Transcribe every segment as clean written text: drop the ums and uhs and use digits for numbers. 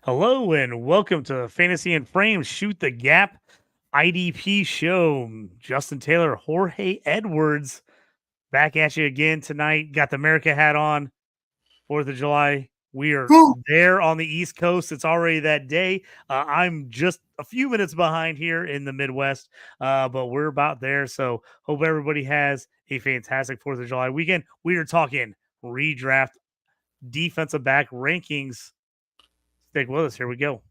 Hello and welcome to Fantasy and Frame Shoot the Gap IDP show. Justin Taylor, Jorge Edwards, back at you again tonight. Got the America hat on, 4th of July. We are there on the East Coast. It's already that day. I'm just a few minutes behind here in the Midwest, but we're about there. So hope everybody has a fantastic 4th of July weekend. We are talking redraft defensive back rankings. Stick with us. Here we go.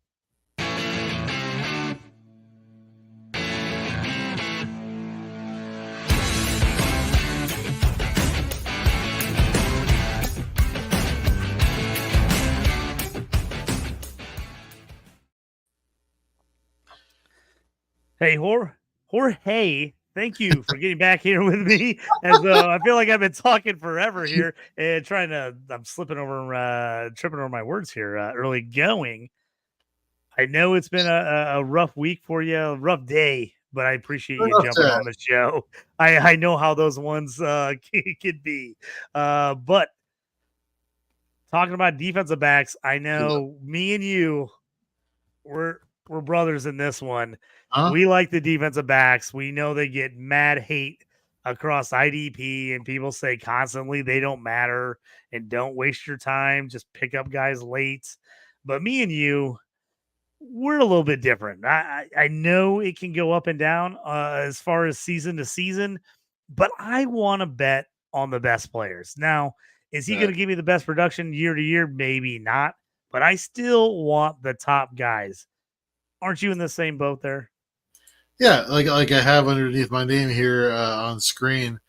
Hey, Jorge, thank you for getting back here with me. As I feel like I've been talking forever here and I'm tripping over my words here early going. I know it's been a rough week for you, a rough day, but I appreciate you jumping on the show. I know how those ones can be. But talking about defensive backs, I know me and you, we're brothers in this one. We like the defensive backs. We know they get mad hate across IDP, and people say constantly they don't matter and don't waste your time. Just pick up guys late. But me and you, we're a little bit different. I know it can go up and down as far as season to season, but I want to bet on the best players. Now, is he going to give me the best production year to year? Maybe not, but I still want the top guys. Aren't you in the same boat there? Yeah, like I have underneath my name here on screen.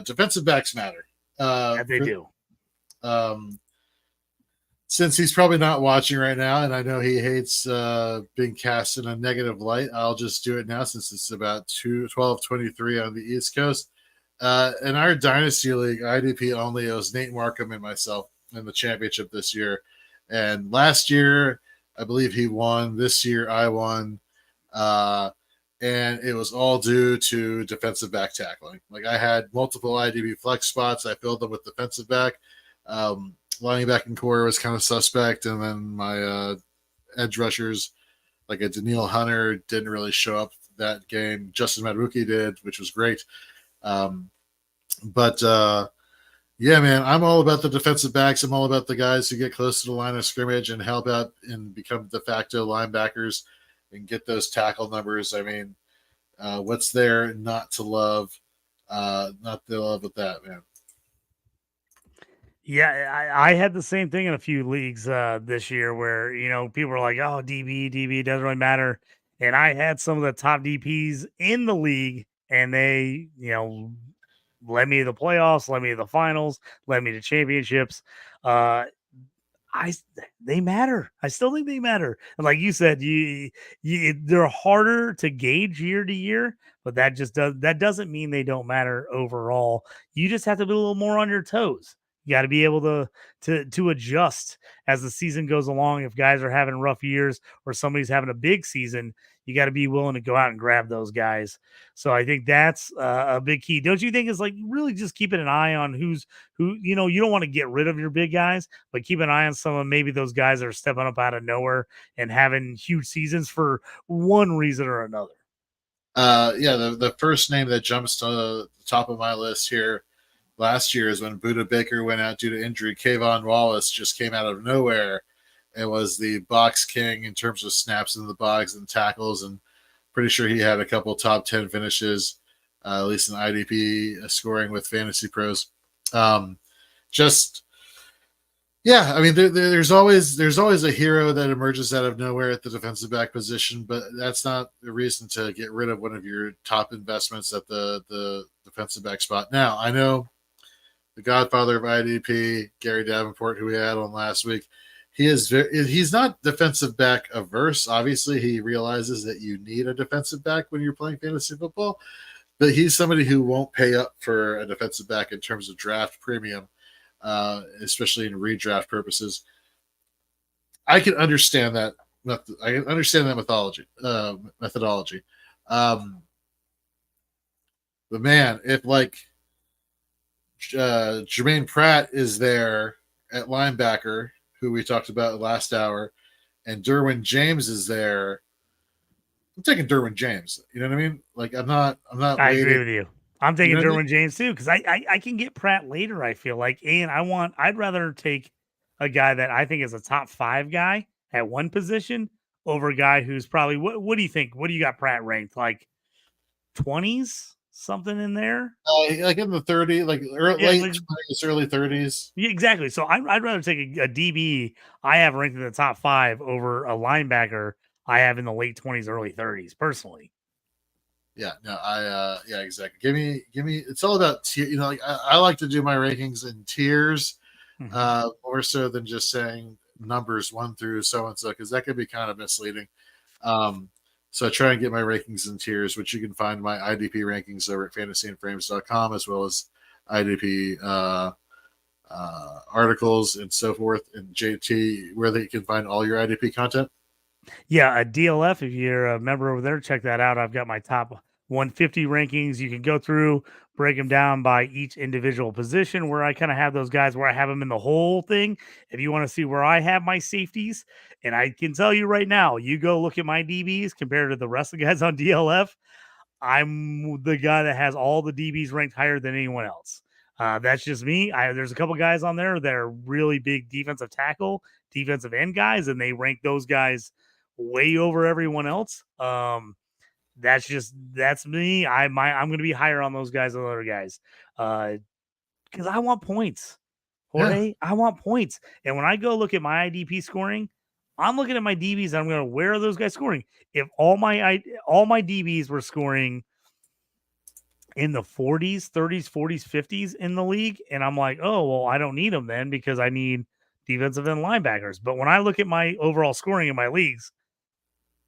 Defensive backs matter. Yeah, they do. Since he's probably not watching right now, and I know he hates being cast in a negative light, I'll just do it now since it's about 12:23 on the East Coast. In our Dynasty League, IDP only, it was Nate Markham and myself in the championship this year. And last year, I believe he won. This year, I won. And it was all due to defensive back tackling. Like I had multiple IDP flex spots. I filled them with defensive back. Lining back in core was kind of suspect. And then my edge rushers, like a Daniil Hunter, didn't really show up that game. Justin Madubuike did, which was great. Yeah, man, I'm all about the defensive backs. I'm all about the guys who get close to the line of scrimmage and help out and become de facto linebackers and get those tackle numbers. I mean, what's there not to love? Not to love with that, man. Yeah, I had the same thing in a few leagues this year where, people were like, oh, DB doesn't really matter. And I had some of the top DPs in the league and they, led me to the playoffs, led me to the finals, led me to championships. They matter. I still think they matter. And like you said, they're harder to gauge year to year, but that doesn't mean they don't matter overall. You just have to be a little more on your toes. You got to be able to adjust as the season goes along. If guys are having rough years or somebody's having a big season, you got to be willing to go out and grab those guys. So I think that's a big key. Don't you think? It's like really just keeping an eye on who. You don't want to get rid of your big guys, but keep an eye on some of maybe those guys that are stepping up out of nowhere and having huge seasons for one reason or another. Yeah, the first name that jumps to the top of my list here last year is when Buda Baker went out due to injury. Kayvon Wallace just came out of nowhere and was the box king in terms of snaps in the box and tackles, and pretty sure he had a couple top 10 finishes, at least in IDP scoring with Fantasy Pros. Yeah, I mean, there's always a hero that emerges out of nowhere at the defensive back position, but that's not the reason to get rid of one of your top investments at the defensive back spot. Now, I know the godfather of IDP, Gary Davenport, who we had on last week, he's not defensive back averse. Obviously, he realizes that you need a defensive back when you're playing fantasy football, but he's somebody who won't pay up for a defensive back in terms of draft premium, especially in redraft purposes. I can understand that. I can understand that methodology. But man, if like Jermaine Pratt is there at linebacker, who we talked about last hour, and Derwin James is there, I'm taking Derwin James. You know what I mean? Like I'm not I agree waiting. with you. I'm You taking know what I mean? Derwin James too because I can get Pratt later. I feel like, and I'd rather take a guy that I think is a top 5 guy at one position over a guy who's probably what do you think? What do you got Pratt ranked like 20s something in there? Like in the 30, like Yeah, late like 20s, early 30s. yeah, exactly. So I'd rather take a DB I have ranked in the top 5 over a linebacker I have in the late 20s, early 30s personally. Yeah, no, yeah, exactly. Give me. It's all about tier. You know, like I like to do my rankings in tiers, Mhm. more so than just saying numbers 1 through so and so, because that could be kind of misleading. Um, so I try and get my rankings in tiers, which you can find my IDP rankings over at fantasyandframes.com, as well as IDP articles and so forth, and JT, where you can find all your IDP content. Yeah, a DLF. If you're a member over there, check that out. I've got my top 150 rankings. You can go through, break them down by each individual position where I kind of have those guys where I have them in the whole thing. If you want to see where I have my safeties, and I can tell you right now, you go look at my DBs compared to the rest of the guys on DLF. I'm the guy that has all the DBs ranked higher than anyone else. That's just me. There's a couple guys on there that are really big defensive tackle, defensive end guys, and they rank those guys way over everyone else. That's me. I'm going to be higher on those guys than other guys because I want points. Yeah, Jorge, I want points. And when I go look at my IDP scoring, I'm looking at my DBs. And I'm going to where are those guys scoring? If all my DBs were scoring in the 40s, 30s, 40s, 50s in the league. And I'm like, oh, well, I don't need them then because I need defensive end linebackers. But when I look at my overall scoring in my leagues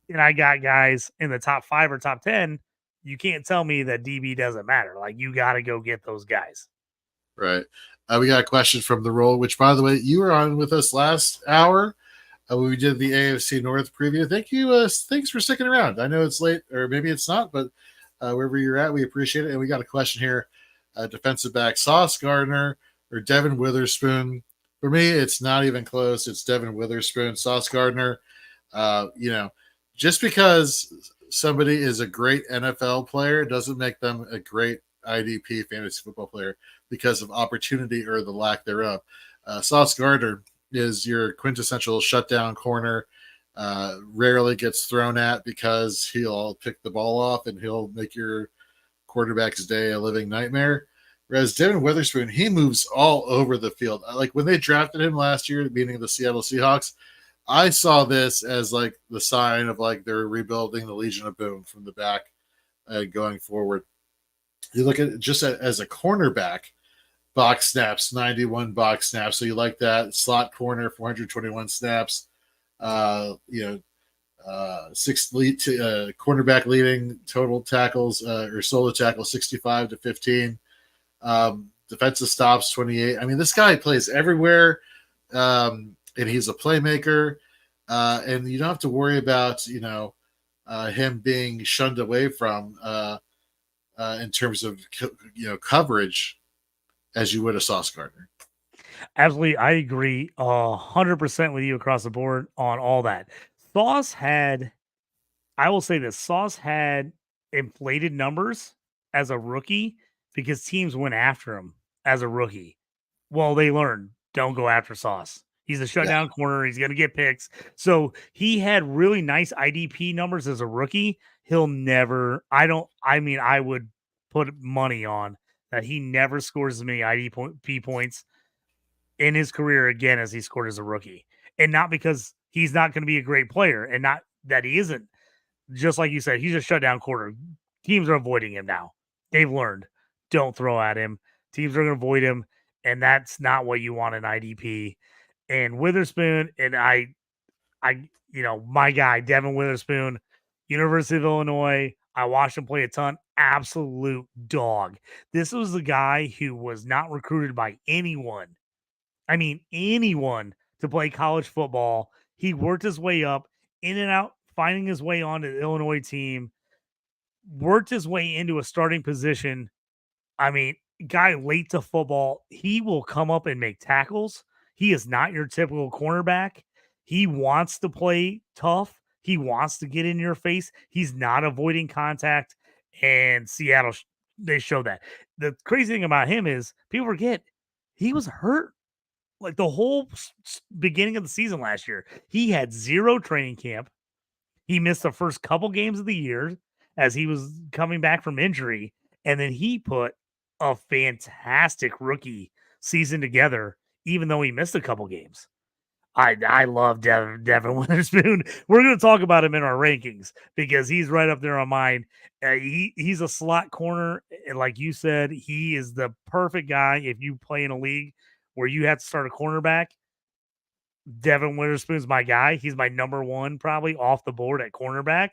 and I got guys in the top 5 or top 10, you can't tell me that DB doesn't matter. Like, you got to go get those guys. right. We got a question from the roll, which, by the way, you were on with us last hour when we did the AFC North preview. Thank you. Thanks for sticking around. I know it's late, or maybe it's not, but wherever you're at, we appreciate it. And we got a question here: defensive back Sauce Gardner or Devin Witherspoon? For me, it's not even close. It's Devin Witherspoon. Sauce Gardner. You know, just because somebody is a great NFL player doesn't make them a great IDP fantasy football player because of opportunity or the lack thereof. Sauce Gardner is your quintessential shutdown corner. Rarely gets thrown at because he'll pick the ball off and he'll make your quarterback's day a living nightmare. Whereas Devin Witherspoon, he moves all over the field. Like when they drafted him last year, meaning the Seattle Seahawks, I saw this as like the sign of like they're rebuilding the Legion of Boom from the back going forward. You look at it just as a cornerback, box snaps, 91 box snaps. So you like that slot corner, 421 snaps. You know, cornerback leading total tackles or solo tackles 65 to 15. Defensive stops 28. I mean, this guy plays everywhere, and he's a playmaker. And you don't have to worry about him being shunned away from in terms of coverage as you would a Sauce Gardner. Absolutely. I agree 100% with you across the board on all that. Sauce had, I will say this, Sauce had inflated numbers as a rookie because teams went after him as a rookie. Well, they learned don't go after Sauce. He's a Yeah, shutdown corner. He's going to get picks. So he had really nice IDP numbers as a rookie. He'll never, I would put money on that he never scores as many IDP points in his career again as he scored as a rookie. And not because he's not going to be a great player and not that he isn't. Just like you said, he's a shutdown corner. Teams are avoiding him now. They've learned don't throw at him. Teams are going to avoid him. And that's not what you want in IDP. And Witherspoon, and my guy, Devin Witherspoon, University of Illinois. I watched him play a ton. Absolute dog. This was the guy who was not recruited by anyone. I mean, anyone to play college football. He worked his way up, in and out, finding his way onto the Illinois team, worked his way into a starting position. I mean, guy late to football, he will come up and make tackles. He is not your typical cornerback. He wants to play tough. He wants to get in your face. He's not avoiding contact. And Seattle, they show that. The crazy thing about him is people forget he was hurt like the whole beginning of the season last year. He had 0 training camp. He missed the first couple games of the year as he was coming back from injury. And then he put a fantastic rookie season together, even though he missed a couple games. I love Devin Witherspoon. We're going to talk about him in our rankings because he's right up there on mine. He's a slot corner. And like you said, he is the perfect guy if you play in a league where you have to start a cornerback. Devin Witherspoon's my guy. He's my number 1 probably off the board at cornerback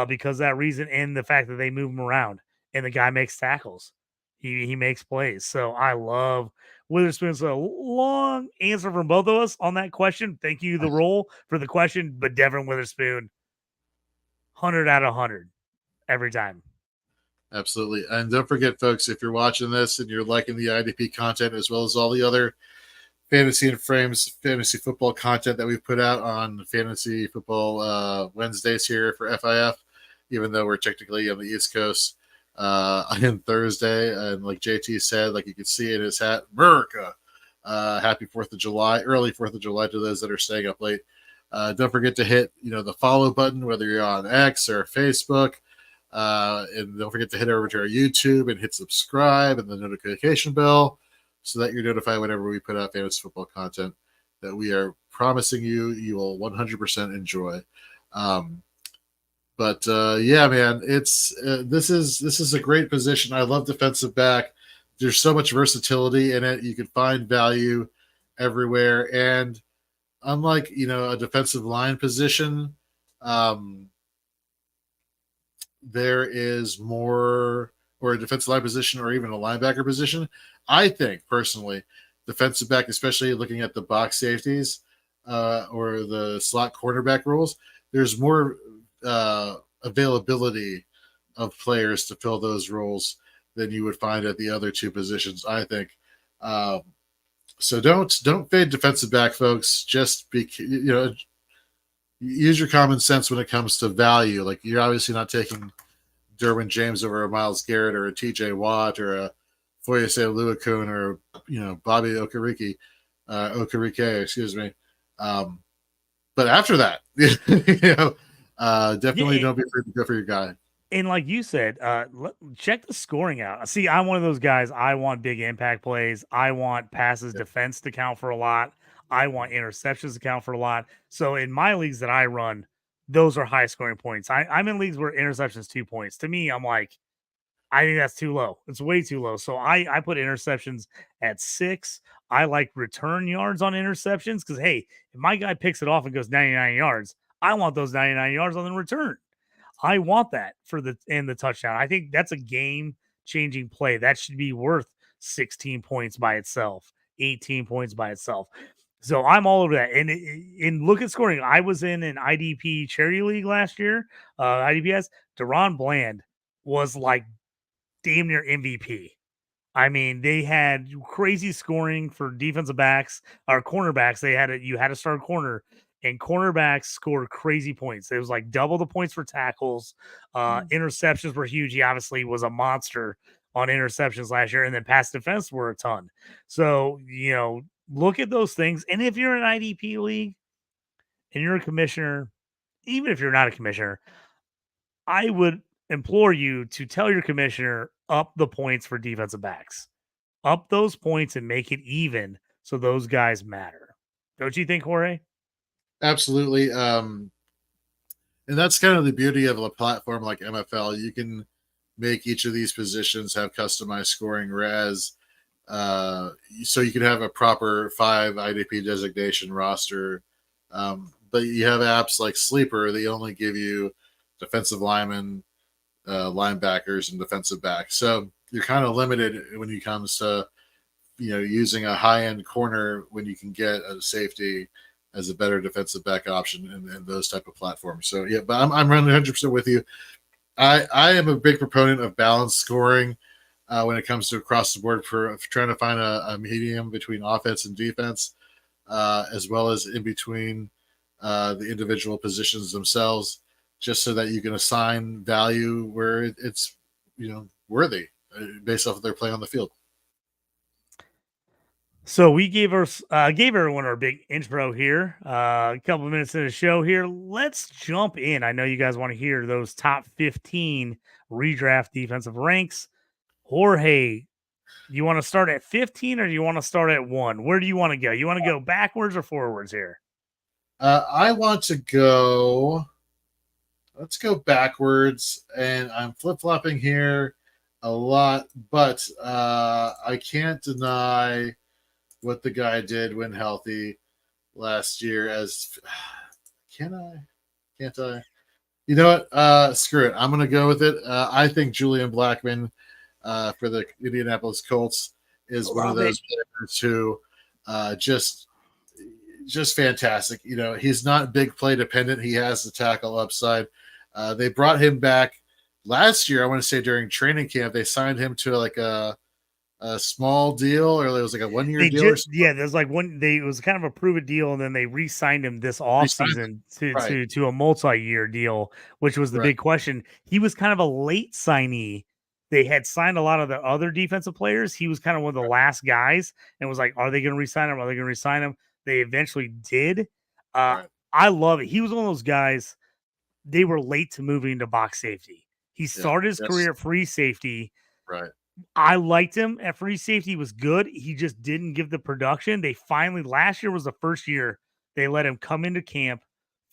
because that reason and the fact that they move him around and the guy makes tackles. He makes plays. So I love Witherspoon. So long answer from both of us on that question. Thank you, The Roll, for the question. But Devin Witherspoon, 100 out of 100 every time. Absolutely. And don't forget, folks, if you're watching this and you're liking the IDP content as well as all the other Fantasy and Frames fantasy football content that we put out on Fantasy Football Wednesdays here for FIF, even though we're technically on the East Coast on Thursday. And like JT said, like you can see in his hat, America. Happy 4th of July, early 4th of July to those that are staying up late. Don't forget to hit the follow button, whether you're on X or Facebook. And don't forget to head over to our YouTube and hit subscribe and the notification bell, so that you're notified whenever we put out fantasy football content that we are promising you will 100% enjoy. But yeah, man, it's this is a great position. I love defensive back. There's so much versatility in it. You can find value everywhere, and unlike a defensive line position, there is more, or a defensive line position, or even a linebacker position. I think personally, defensive back, especially looking at the box safeties or the slot quarterback roles, there's more availability of players to fill those roles than you would find at the other 2 positions, I think. So don't fade defensive back, folks. Just use your common sense when it comes to value. Like, you're obviously not taking Derwin James over a Myles Garrett or a TJ Watt or a Foyese Oluokun or Bobby Okereke, excuse me. But after that, definitely don't be afraid to go for your guy. And like you said, check the scoring out. See, I'm one of those guys. I want big impact plays. I want passes defense to count for a lot. I want interceptions to count for a lot. So in my leagues that I run, those are high scoring points. I'm in leagues where interceptions 2 points. To me, I'm like, I think that's too low. It's way too low. So I put interceptions at 6. I like return yards on interceptions because, hey, if my guy picks it off and goes 99 yards, I want those 99 yards on the return. I want that for the touchdown. I think that's a game-changing play. That should be worth 16 points by itself, 18 points by itself. So I'm all over that. And look at scoring. I was in an IDP charity league last year. IDPS. Deron Bland was like damn near MVP. I mean, they had crazy scoring for defensive backs or cornerbacks. You had to start corner, and cornerbacks scored crazy points. It was like double the points for tackles. Interceptions were huge. He obviously was a monster on interceptions last year, and then pass defense were a ton. So, look at those things. And if you're an IDP league and you're a commissioner, even if you're not a commissioner, I would implore you to tell your commissioner up the points for defensive backs. Up those points and make it even so those guys matter. Don't you think, Jorge? Absolutely. And that's kind of the beauty of a platform like MFL. You can make each of these positions have customized scoring, whereas so you can have a proper 5 IDP designation roster. But you have apps like Sleeper, they only give you defensive linemen, linebackers, and defensive backs. So you're kind of limited when it comes to using a high-end corner when you can get a safety as a better defensive back option in those type of platforms. So yeah, but I'm running 100% with you. I am a big proponent of balanced scoring when it comes to across the board for trying to find a medium between offense and defense, as well as in between the individual positions themselves, just so that you can assign value where it's worthy based off of their play on the field. So we gave everyone our big intro here. A couple of minutes into the show here. Let's jump in. I know you guys want to hear those top 15 redraft defensive ranks. Jorge, you want to start at 15 or do you want to start at 1? Where do you want to go? You want to go backwards or forwards here? I want to go. Let's go backwards, and I'm flip-flopping here a lot, but I can't deny what the guy did when healthy last year. As can I? Can't I? You know what? Screw it. I'm going to go with it. I think Julian Blackmon for the Indianapolis Colts is one of those players who just fantastic. He's not big play dependent. He has the tackle upside. They brought him back last year. I want to say during training camp, they signed him to like a small deal, or it was like a 1 year deal. There's like it was kind of a prove it deal, and then they re-signed him this offseason to a multi-year deal, which was the big question. He was kind of a late signee. They had signed a lot of the other defensive players. He was kind of one of the last guys, and was like, are they going to re-sign him? Are they going to re-sign him? They eventually did. I love it. He was one of those guys. They were late to moving into box safety. He started his career at free safety. Right. I liked him at free safety. He was good. He just didn't give the production. They finally, last year was the first year they let him come into camp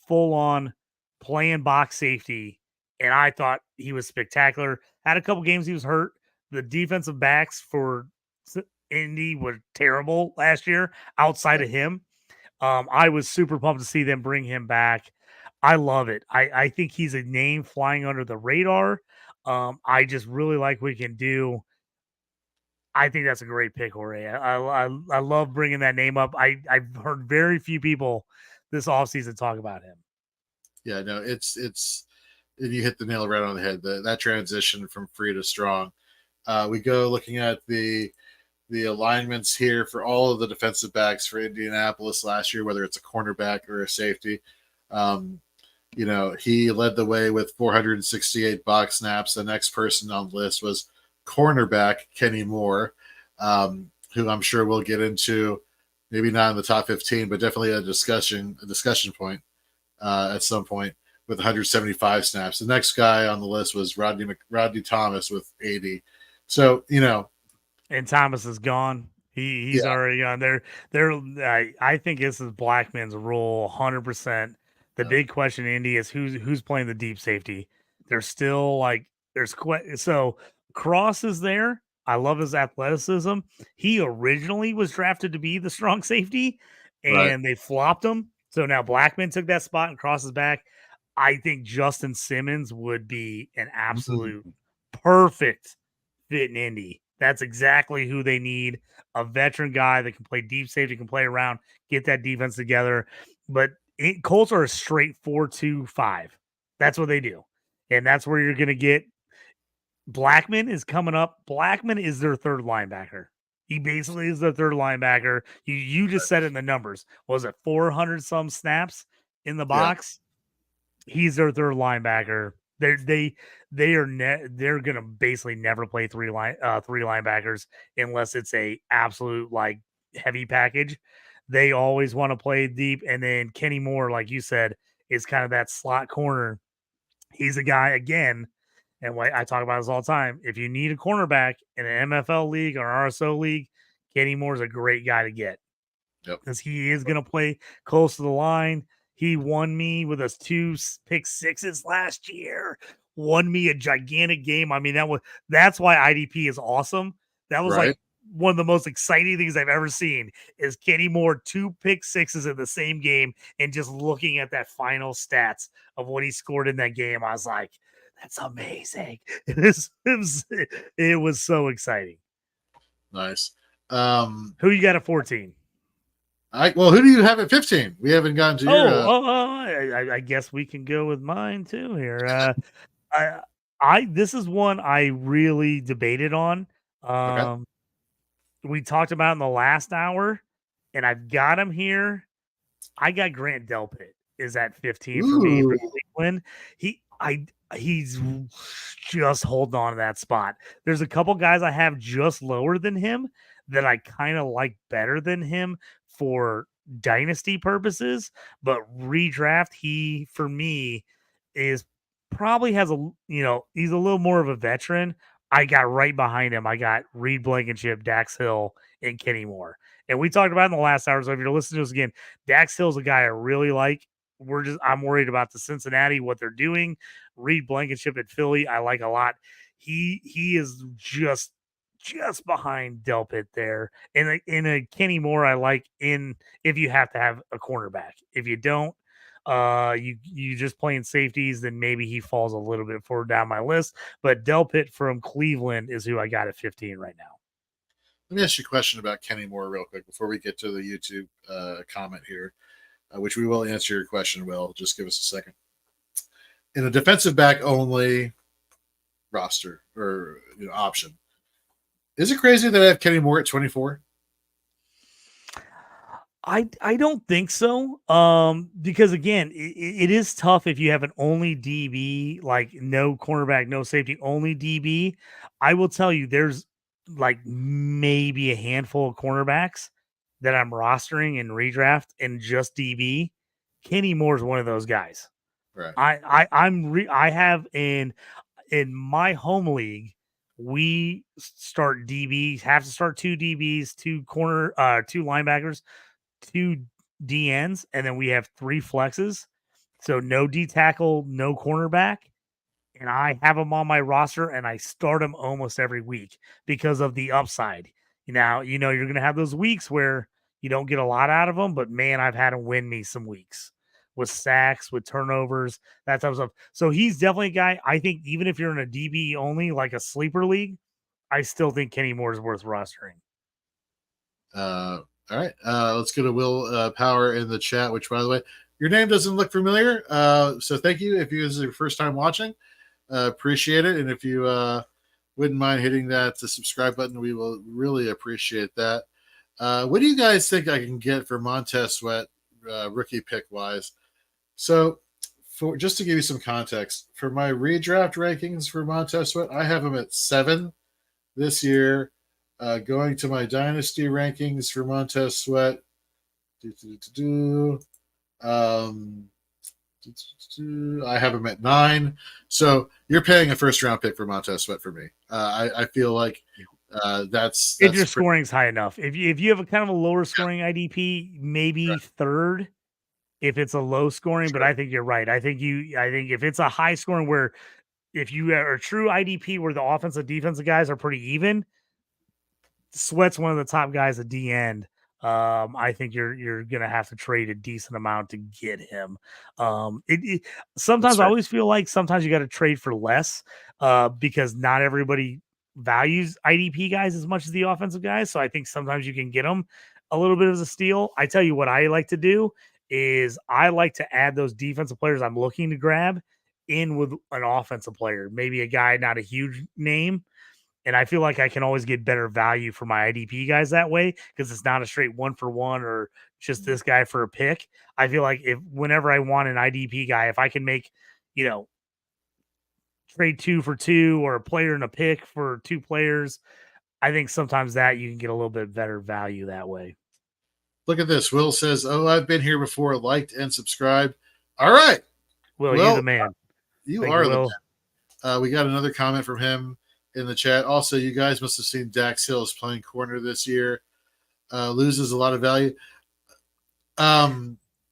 full on playing box safety. And I thought he was spectacular. Had a couple games he was hurt. The defensive backs for Indy were terrible last year outside of him. I was super pumped to see them bring him back. I love it. I think he's a name flying under the radar. I just really like what he can do. I think that's a great pick, Jorge. I love bringing that name up. I've heard very few people this offseason talk about him. Yeah, no, it's you hit the nail right on the head. That transition from free to strong. We go looking at the alignments here for all of the defensive backs for Indianapolis last year, whether it's a cornerback or a safety. He led the way with 468 box snaps. The next person on the list was cornerback Kenny Moore, who I'm sure we'll get into, maybe not in the top 15, but definitely a discussion point at some point with 175 snaps. The next guy on the list was Rodney Thomas with 80. So, and Thomas is gone. He's already gone. I think this is Blackman's role 100%. The big question in Indy is who's playing the deep safety. There's still so Cross is there. I love his athleticism. He originally was drafted to be the strong safety, and they flopped him. So now Blackman took that spot and Cross is back. I think Justin Simmons would be an absolute perfect fit in Indy. That's exactly who they need. A veteran guy that can play deep safety, can play around, get that defense together. But Colts are a straight 4-2-5. That's what they do. And that's where you're going to get. Blackman is coming up. Blackman is their third linebacker. He basically is their third linebacker. You just said it in the numbers. Was it 400 some snaps in the box? Yeah. He's their third linebacker. They're going to basically never play three linebackers unless it's a absolute like heavy package. They always want to play deep. And then Kenny Moore, like you said, is kind of that slot corner. He's a guy, again, and I talk about this all the time. If you need a cornerback in an MFL league or RSO league, Kenny Moore is a great guy to get. Because he is going to play close to the line. He won me with us 2 pick sixes last year. Won me a gigantic game. I mean, that's why IDP is awesome. That was like one of the most exciting things I've ever seen is Kenny Moore 2 pick sixes in the same game, and just looking at that final stats of what he scored in that game, I was like, that's amazing. It was so exciting. Nice. Who you got at 14? Who do you have at 15? We haven't gotten to your. I guess we can go with mine too here. This is one I really debated on. We talked about in the last hour, and I've got him here. I got Grant Delpit is at 15 for me for Ooh. Cleveland. He's just holding on to that spot. There's a couple guys I have just lower than him that I kind of like better than him for dynasty purposes, but redraft, he for me is probably has he's a little more of a veteran. I got right behind him. I got Reed Blankenship, Dax Hill, and Kenny Moore. And we talked about in the last hour. So if you're listening to us again, Dax Hill's a guy I really like. I'm worried about the Cincinnati, what they're doing. Reed Blankenship at Philly, I like a lot. He is just behind Delpit there. And in a Kenny Moore, I like in if you have to have a cornerback. If you don't, you just playing safeties, then maybe he falls a little bit forward down my list. But Delpit from Cleveland is who I got at 15 right now. Let me ask you a question about Kenny Moore real quick before we get to the YouTube comment here, which we will answer your question, Will. Just give us a second. In a defensive back only roster or option, is it crazy that I have Kenny Moore at 24? I don't think so. Because again, it is tough if you have an only DB, like no cornerback, no safety, only DB. I will tell you, there's like maybe a handful of cornerbacks that I'm rostering in redraft and just DB. Kenny Moore is one of those guys. Right. I have in my home league, we start DBs, have to start 2 DBs, 2 linebackers, 2 DNs, and then we have 3 flexes. So no D tackle, no cornerback. And I have them on my roster and I start them almost every week because of the upside. Now, you're going to have those weeks where you don't get a lot out of them, but man, I've had them win me some weeks with sacks, with turnovers, that type of stuff. So he's definitely a guy. I think even if you're in a DB only, like a sleeper league, I still think Kenny Moore is worth rostering. All right. Let's go to Will Power in the chat, which, by the way, your name doesn't look familiar. So thank you. If this is your first time watching, appreciate it. And if you wouldn't mind hitting that subscribe button, we will really appreciate that. What do you guys think I can get for Montez Sweat rookie pick wise? So just to give you some context, for my redraft rankings for Montez Sweat, I have him at 7 this year. Going to my dynasty rankings for Montez Sweat, I have him at 9. So you're paying a first round pick for Montez Sweat for me. I feel like that's if your scoring's high enough. If you have a kind of a lower scoring IDP, maybe third. If it's a low scoring, but I think you're right. I think if it's a high scoring where if you are a true IDP where the offensive defensive guys are pretty even, Sweat's one of the top guys at the end. I think you're gonna have to trade a decent amount to get him. Sometimes I always feel like sometimes you got to trade for less because not everybody values IDP guys as much as the offensive guys. So I think sometimes you can get them a little bit as a steal. I tell you what I like to do is I like to add those defensive players I'm looking to grab in with an offensive player, maybe a guy not a huge name. And I feel like I can always get better value for my IDP guys that way because it's not a straight 1-for-1 or just this guy for a pick. I feel like whenever I want an IDP guy, if I can make, trade 2 for 2 or a player and a pick for 2 players, I think sometimes that you can get a little bit better value that way. Look at this. Will says, "Oh, I've been here before. Liked and subscribed." All right. Will, you're the man. You are the man. We got another comment from him in the chat. Also, you guys must have seen Dax Hills playing corner this year. Loses a lot of value.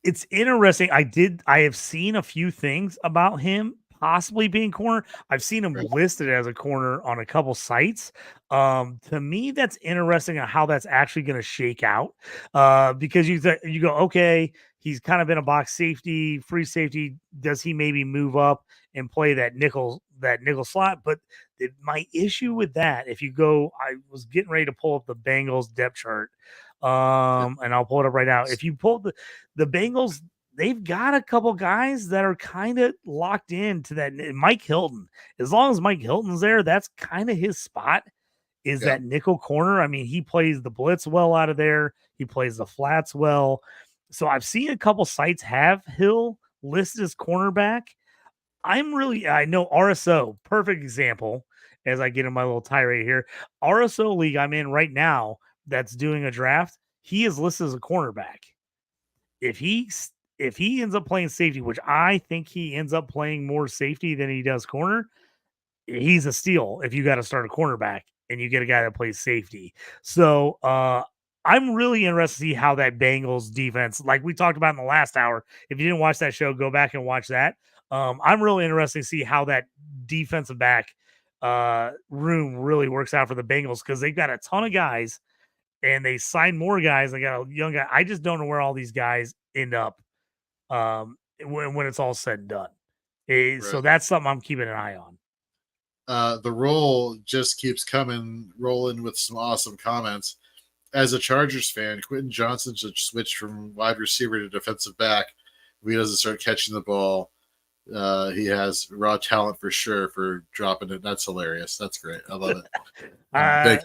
It's interesting. I have seen a few things about him possibly being corner. I've seen him listed as a corner on a couple sites. To me, that's interesting on how that's actually going to shake out. Because you go, okay, he's kind of been a box safety, free safety. Does he maybe move up and play that nickel slot? But my issue with that, if you go, I was getting ready to pull up the Bengals depth chart. And I'll pull it up right now. If you pull the Bengals, they've got a couple guys that are kind of locked into that. Mike Hilton, as long as Mike Hilton's there, that's kind of his spot. Is that nickel corner? I mean, he plays the blitz well out of there. He plays the flats well. So I've seen a couple sites have Hill listed as cornerback. I know RSO, perfect example, as I get in my little tirade here. RSO league I'm in right now that's doing a draft, he is listed as a cornerback. If he ends up playing safety, which I think he ends up playing more safety than he does corner, he's a steal if you got to start a cornerback and you get a guy that plays safety. So I'm really interested to see how that Bengals defense, like we talked about in the last hour. If you didn't watch that show, go back and watch that. I'm really interested to see how that defensive back room really works out for the Bengals because they've got a ton of guys and they signed more guys. They got a young guy. I just don't know where all these guys end up when it's all said and done. Right. So that's something I'm keeping an eye on. The roll just keeps rolling with some awesome comments. As a Chargers fan, Quentin Johnson should switch from wide receiver to defensive back if he doesn't start catching the ball. He has raw talent for sure for dropping it. That's hilarious. That's great. I love it.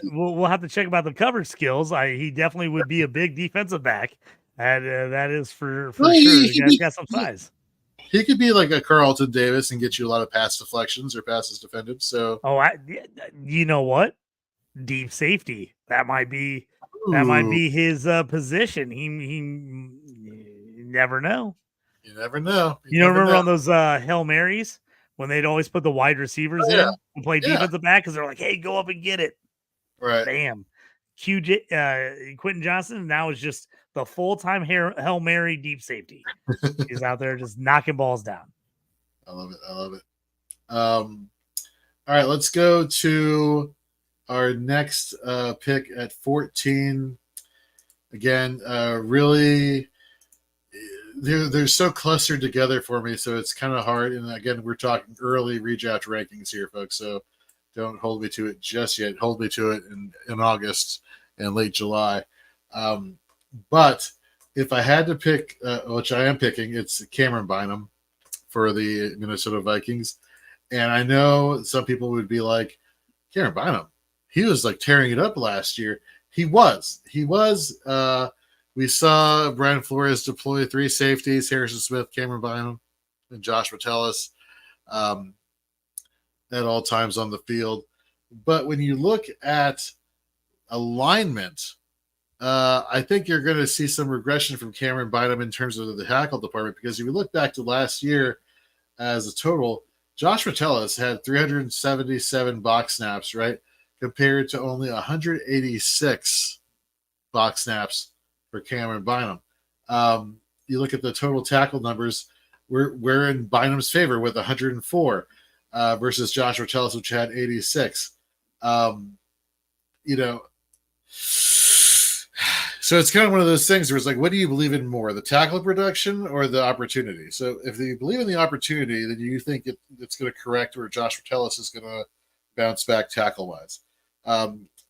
We'll have to check about the coverage skills. He definitely would be a big defensive back. That is for sure. The guy's got some size. He could be like a Carlton Davis and get you a lot of pass deflections or passes defended. So, you know what? Deep safety. That might be his position. He never know. You never know. You remember on those Hail Marys when they'd always put the wide receivers in and play defensive back because they're like, hey, go up and get it. Right. Bam. Quentin Johnson now is just the full-time Hail Mary deep safety. He's out there just knocking balls down. I love it. All right, let's go to our next pick at 14. Again, really, they're so clustered together for me, so it's kind of hard. And again, we're talking early redraft rankings here, folks, so don't hold me to it just yet. Hold me to it in August and late July. But if I had to pick, which I am picking, it's Cameron Bynum for the Minnesota Vikings. And I know some people would be like, Cameron Bynum, he was like tearing it up last year. He was. We saw Brian Flores deploy 3 safeties, Harrison Smith, Cameron Bynum, and Josh Metellus at all times on the field. But when you look at alignment, I think you're going to see some regression from Cameron Bynum in terms of the tackle department, because if you look back to last year as a total, Josh Metellus had 377 box snaps, right, compared to only 186 box snaps for Cameron Bynum. You look at the total tackle numbers, we're in Bynum's favor with 104 versus Josh Metellus, which had 86. So it's kind of one of those things where it's like, what do you believe in more, the tackle production or the opportunity? So if you believe in the opportunity, then you think it's going to correct where Josh Metellus is going to bounce back tackle-wise.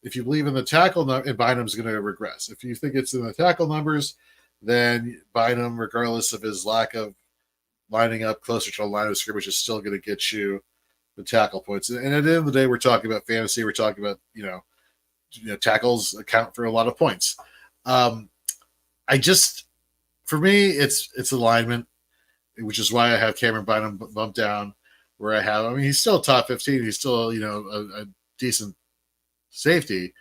If you believe in the tackle, and Bynum's going to regress. If you think it's in the tackle numbers, then Bynum, regardless of his lack of lining up closer to a line of scrimmage, is still going to get you the tackle points. And at the end of the day, we're talking about fantasy. We're talking about, tackles account for a lot of points. For me, it's alignment, which is why I have Cameron Bynum bumped down where I have. I mean, he's still top 15. He's still, a decent safety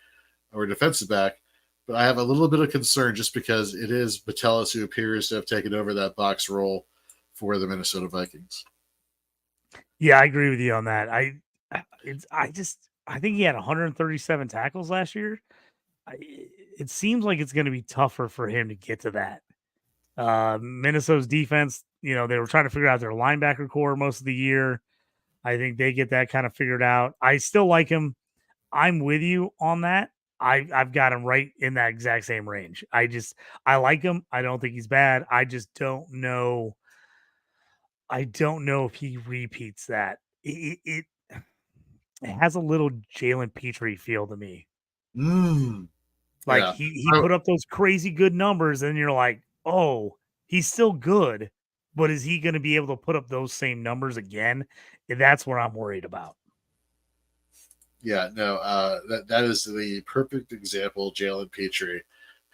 or defensive back, but I have a little bit of concern just because it is Metellus who appears to have taken over that box role for the Minnesota Vikings. Yeah, I agree with you on that. I think he had 137 tackles last year. It seems like it's going to be tougher for him to get to that. Minnesota's defense, they were trying to figure out their linebacker core most of the year. I think they get that kind of figured out. I still like him. I'm with you on that. I've got him right in that exact same range. I like him. I don't think he's bad. I just don't know. I don't know if he repeats that. It has a little Jalen Petrie feel to me. He put up those crazy good numbers, and you're like, oh, he's still good, but is he going to be able to put up those same numbers again? That's what I'm worried about. Yeah, no, that is the perfect example, Jalen Petrie,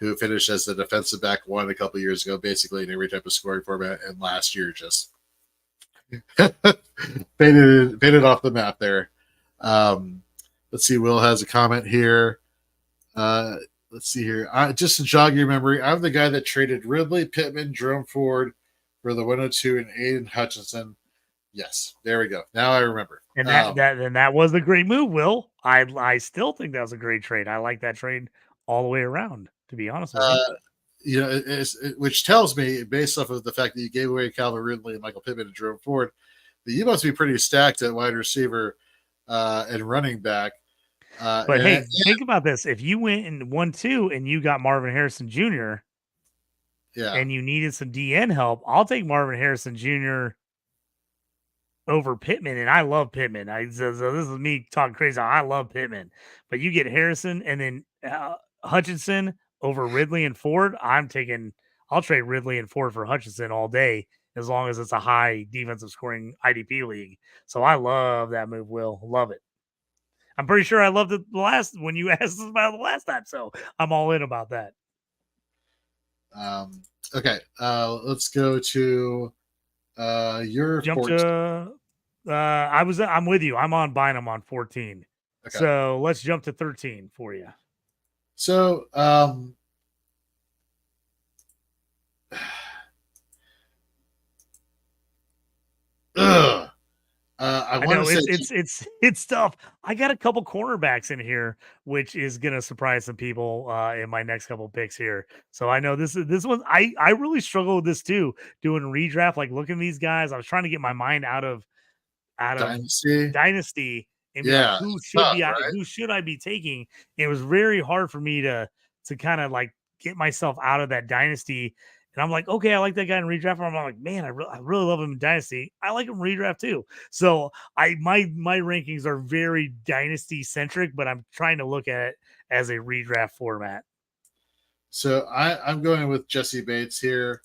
who finished as the defensive back one a couple years ago, basically in every type of scoring format, and last year just faded off the map there. Let's see. Will has a comment here. Let's see here. Just to jog your memory, I'm the guy that traded Ridley, Pittman, Jerome Ford for the 102 and Aiden Hutchinson. Yes, there we go. Now I remember. And that was a great move, Will. I still think that was a great trade. I like that trade all the way around, to be honest with you. Which tells me, based off of the fact that you gave away Calvin Ridley and Michael Pittman and Jerome Ford, that you must be pretty stacked at wide receiver and running back. But hey, think about this. If you went and 1-2 and you got Marvin Harrison Jr., and you needed some DN help, I'll take Marvin Harrison Jr. over Pittman, and I love Pittman. So this is me talking crazy. I love Pittman, but you get Harrison and then Hutchinson over Ridley and Ford. I'll trade Ridley and Ford for Hutchinson all day, as long as it's a high defensive scoring IDP league. So I love that move, Will. Love it. I'm pretty sure I loved it when you asked us about it the last time. So I'm all in about that. Okay. Let's go to your jump 14. I'm with you. I'm on Bynum on 14. Okay. So let's jump to 13 for you. So I know it's tough. I got a couple cornerbacks in here, which is gonna surprise some people in my next couple picks here. So I know this one. I really struggle with this too. Doing redraft, like looking at these guys. I was trying to get my mind out of Dynasty and be like, who should I be taking? And it was very hard for me to kind of like get myself out of that Dynasty. And I'm like, okay, I like that guy in redraft. And I'm like, man, I really love him in Dynasty. I like him in redraft too. So my rankings are very Dynasty centric, but I'm trying to look at it as a redraft format. So I'm going with Jesse Bates here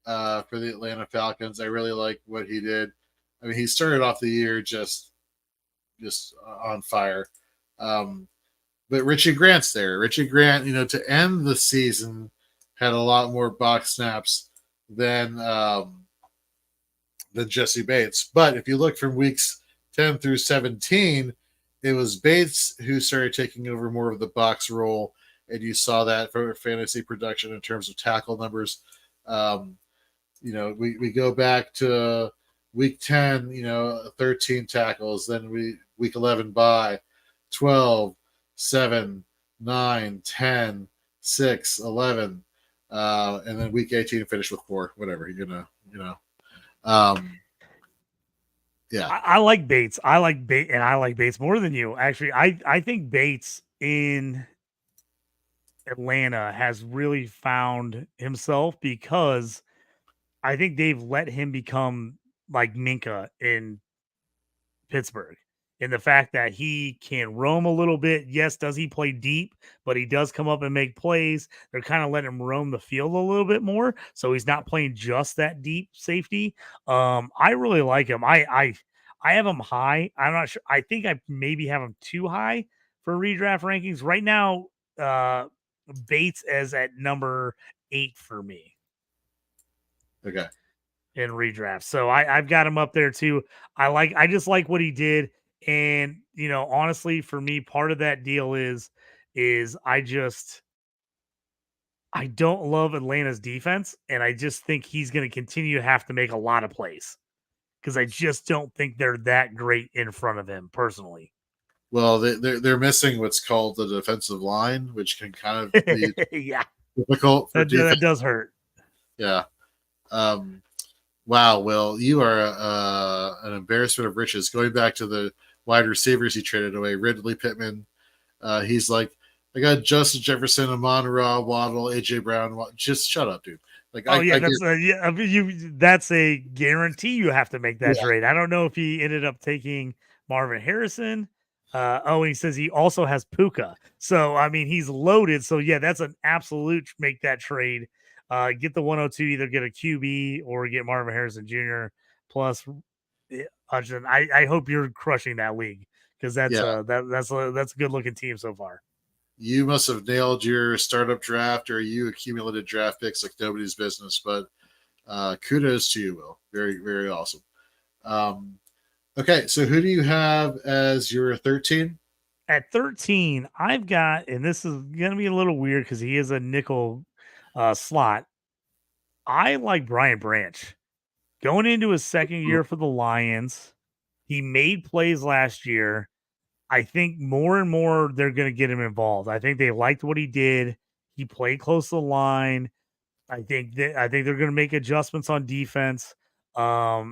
for the Atlanta Falcons. I really like what he did. I mean, he started off the year just on fire. But Richie Grant's there. Richie Grant, to end the season, had a lot more box snaps than Jesse Bates. But if you look from weeks 10 through 17, it was Bates who started taking over more of the box role, and you saw that for fantasy production in terms of tackle numbers. We go back to week 10, 13 tackles, then week 11 by 12, 7, 9, 10, 6, 11. And then week 18 finished with 4, whatever, yeah. I like Bates. I like Bates more than you. Actually, I think Bates in Atlanta has really found himself, because I think they've let him become like Minka in Pittsburgh. And the fact that he can roam a little bit. Yes, does he play deep? But he does come up and make plays. They're kind of letting him roam the field a little bit more, so he's not playing just that deep safety. I really like him. I have him high. I'm not sure. I think I maybe have him too high for redraft rankings right now. Bates is at number 8 for me. Okay. In redraft. So I've got him up there too. I just like what he did. And, honestly, for me, part of that deal is I don't love Atlanta's defense. And I just think he's going to continue to have to make a lot of plays, because I just don't think they're that great in front of him personally. Well, they're missing what's called the defensive line, which can kind of be difficult. That does hurt. Yeah. Wow, Will, you are an embarrassment of riches. Going back to the wide receivers he traded away, Ridley, Pittman. He's like, I got Justin Jefferson, Amon-Ra, Waddle, AJ Brown. Just shut up, dude. Like, that's a guarantee. You have to make that trade. I don't know if he ended up taking Marvin Harrison. And he says he also has Puka. So I mean, he's loaded. So yeah, that's an absolute make that trade. Get the 102, either get a QB or get Marvin Harrison Jr. plus Hudson. I hope you're crushing that league, because that's a good looking team so far. you must have nailed your startup draft, or you accumulated draft picks like nobody's business. But kudos to you, Will. Very, very awesome. Okay, so who do you have as your 13? At 13, I've got, and this is going to be a little weird because he is a nickel slot. I like Brian Branch. Going into his second year for the Lions, he made plays last year. I think more and more they're going to get him involved. I think they liked what he did. He played close to the line. I think they're going to make adjustments on defense. I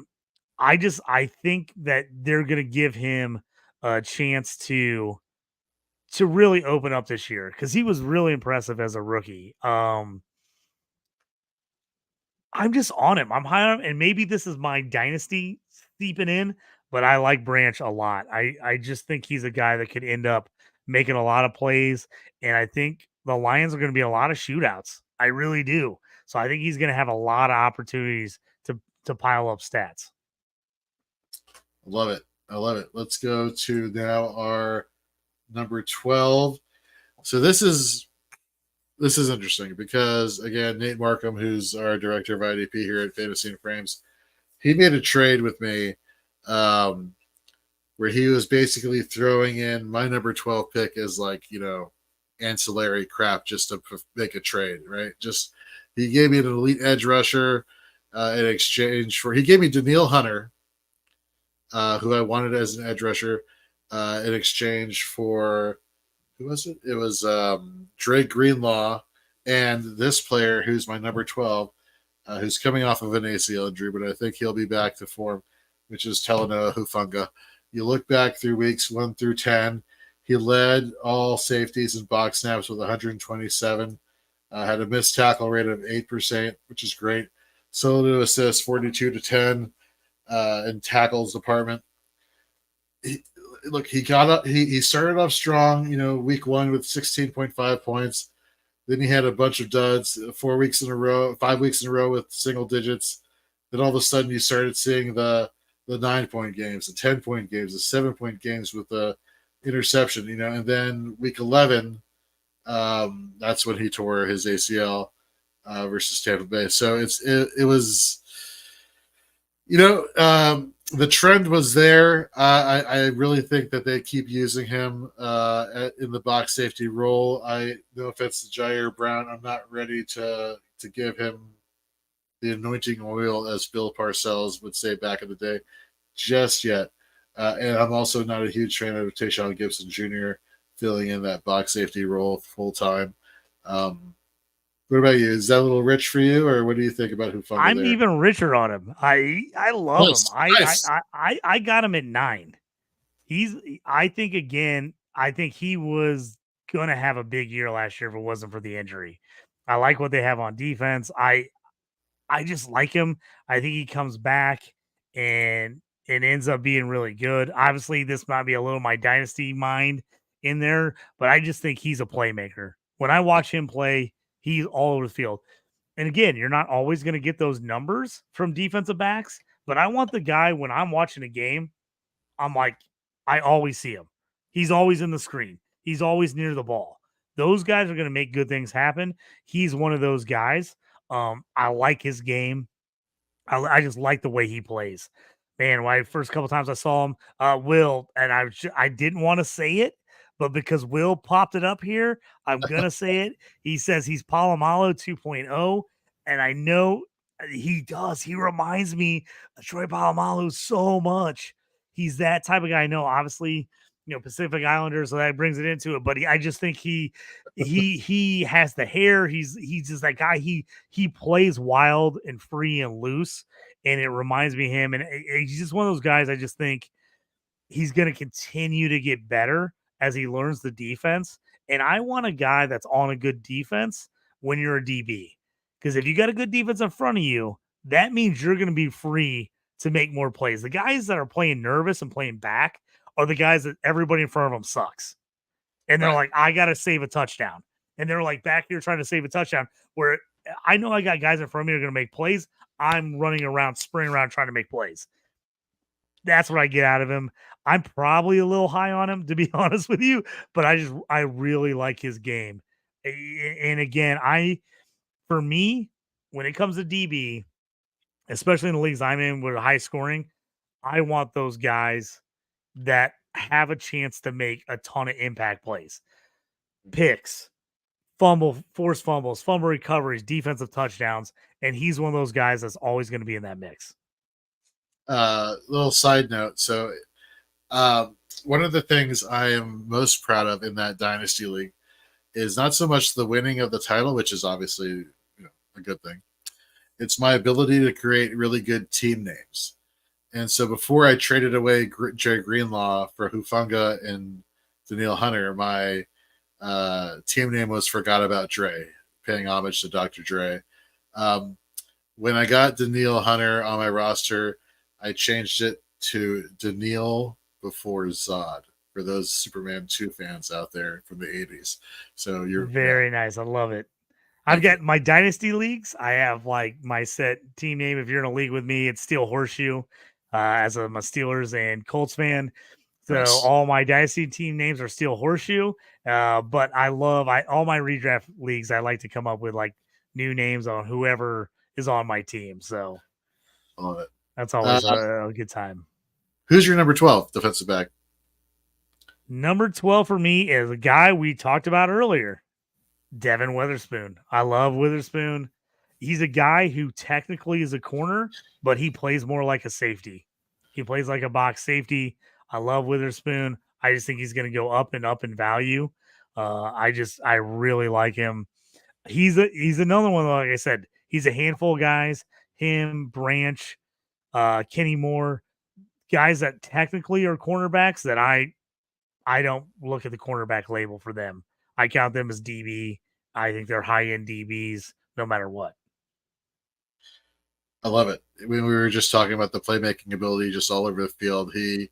think that they're going to give him a chance to really open up this year because he was really impressive as a rookie. I'm just on him. I'm high on him, and maybe this is my dynasty seeping in, but I like Branch a lot. I just think he's a guy that could end up making a lot of plays, and I think the Lions are going to be a lot of shootouts. I really do. So I think he's going to have a lot of opportunities to pile up stats. Love it. I love it. Let's go to now our number 12. So this is interesting because, again, Nate Markham, who's our director of IDP here at Fantasy and Frames, he made a trade with me where he was basically throwing in my number 12 pick as like, ancillary crap just to make a trade, right? Just he gave me an elite edge rusher in exchange for, he gave me Daniil Hunter, who I wanted as an edge rusher in exchange for, who was it? It was Drake Greenlaw and this player who's my number 12, who's coming off of an ACL injury, but I think he'll be back to form, which is Talanoa Hufanga. You look back through weeks 1 through 10, he led all safeties and box snaps with 127, had a missed tackle rate of 8%, which is great. Solo to assist, 42 to 10 in tackles department. He got up. He started off strong, week 1 with 16.5 points. Then he had a bunch of duds, 5 weeks in a row with single digits. Then all of a sudden you started seeing the 9-point games, the 10-point games, the 7-point games with the interception, and then week 11, that's when he tore his ACL versus Tampa Bay. So it was, the trend was there. I really think that they keep using him in the box safety role. No offense to Jair Brown, I'm not ready to give him the anointing oil, as Bill Parcells would say back in the day, just yet. And I'm also not a huge fan of Tayshaun Gibson Jr. filling in that box safety role full time. What about you? Is that a little rich for you, or what do you think about Hufanga? I'm even richer on him. I love him. Nice. I got him at 9. I think he was gonna have a big year last year if it wasn't for the injury. I like what they have on defense. I just like him. I think he comes back and it ends up being really good. Obviously, this might be a little my dynasty mind in there, but I just think he's a playmaker. When I watch him play, he's all over the field. And again, you're not always going to get those numbers from defensive backs, but I want the guy when I'm watching a game, I'm like, I always see him. He's always in the screen. He's always near the ball. Those guys are going to make good things happen. He's one of those guys. I like his game. I just like the way he plays. Man, when first couple times I saw him, Will, and I didn't want to say it, but because Will popped it up here, I'm gonna say it. He says he's Palomalo 2.0, and I know he does. He reminds me of Troy Polamalu so much. He's that type of guy. I know, obviously, Pacific Islander, so that brings it into it. But I just think he has the hair. He's just that guy. He plays wild and free and loose, and it reminds me of him. And he's just one of those guys. I just think he's going to continue to get better as he learns the defense. And I want a guy that's on a good defense when you're a DB, because if you got a good defense in front of you, that means you're going to be free to make more plays. The guys that are playing nervous and playing back are the guys that everybody in front of them sucks. And they're like, I got to save a touchdown. And they're like back here trying to save a touchdown, where I know I got guys in front of me who are going to make plays. I'm running around, sprinting around, trying to make plays. That's what I get out of him. I'm probably a little high on him, to be honest with you, but I really like his game. And again, for me, when it comes to DB, especially in the leagues I'm in with high scoring, I want those guys that have a chance to make a ton of impact plays, picks, forced fumbles, fumble recoveries, defensive touchdowns, and he's one of those guys that's always going to be in that mix. Little side note. So, one of the things I am most proud of in that Dynasty League is not so much the winning of the title, which is obviously a good thing. It's my ability to create really good team names. And so before I traded away Jerry Greenlaw for Hufanga and Daniil Hunter, my team name was Forgot About Dre, paying homage to Dr. Dre. When I got Daniil Hunter on my roster, I changed it to Daniil before Zod for those Superman 2 fans out there from the 80s. So you're very nice. I love it. I've got my dynasty leagues. I have like my set team name. If you're in a league with me, it's Steel Horseshoe. As I'm a Steelers and Colts fan, so nice. all my dynasty team names are Steel Horseshoe. But I love all my redraft leagues. I like to come up with like new names on whoever is on my team. So I love it. That's always a good time. Who's your number 12 defensive back? Number 12 for me is a guy we talked about earlier, Devin Witherspoon. I love Witherspoon. He's a guy who technically is a corner, but he plays more like a safety. He plays like a box safety. I love Witherspoon. I just think he's going to go up and up in value. I really like him. He's another one. Like I said, he's a handful of guys. Him, Branch, Kenny Moore, guys that technically are cornerbacks that I don't look at the cornerback label for them. I count them as DB. I think they're high-end DBs no matter what. I love it. When we were just talking about the playmaking ability just all over the field, he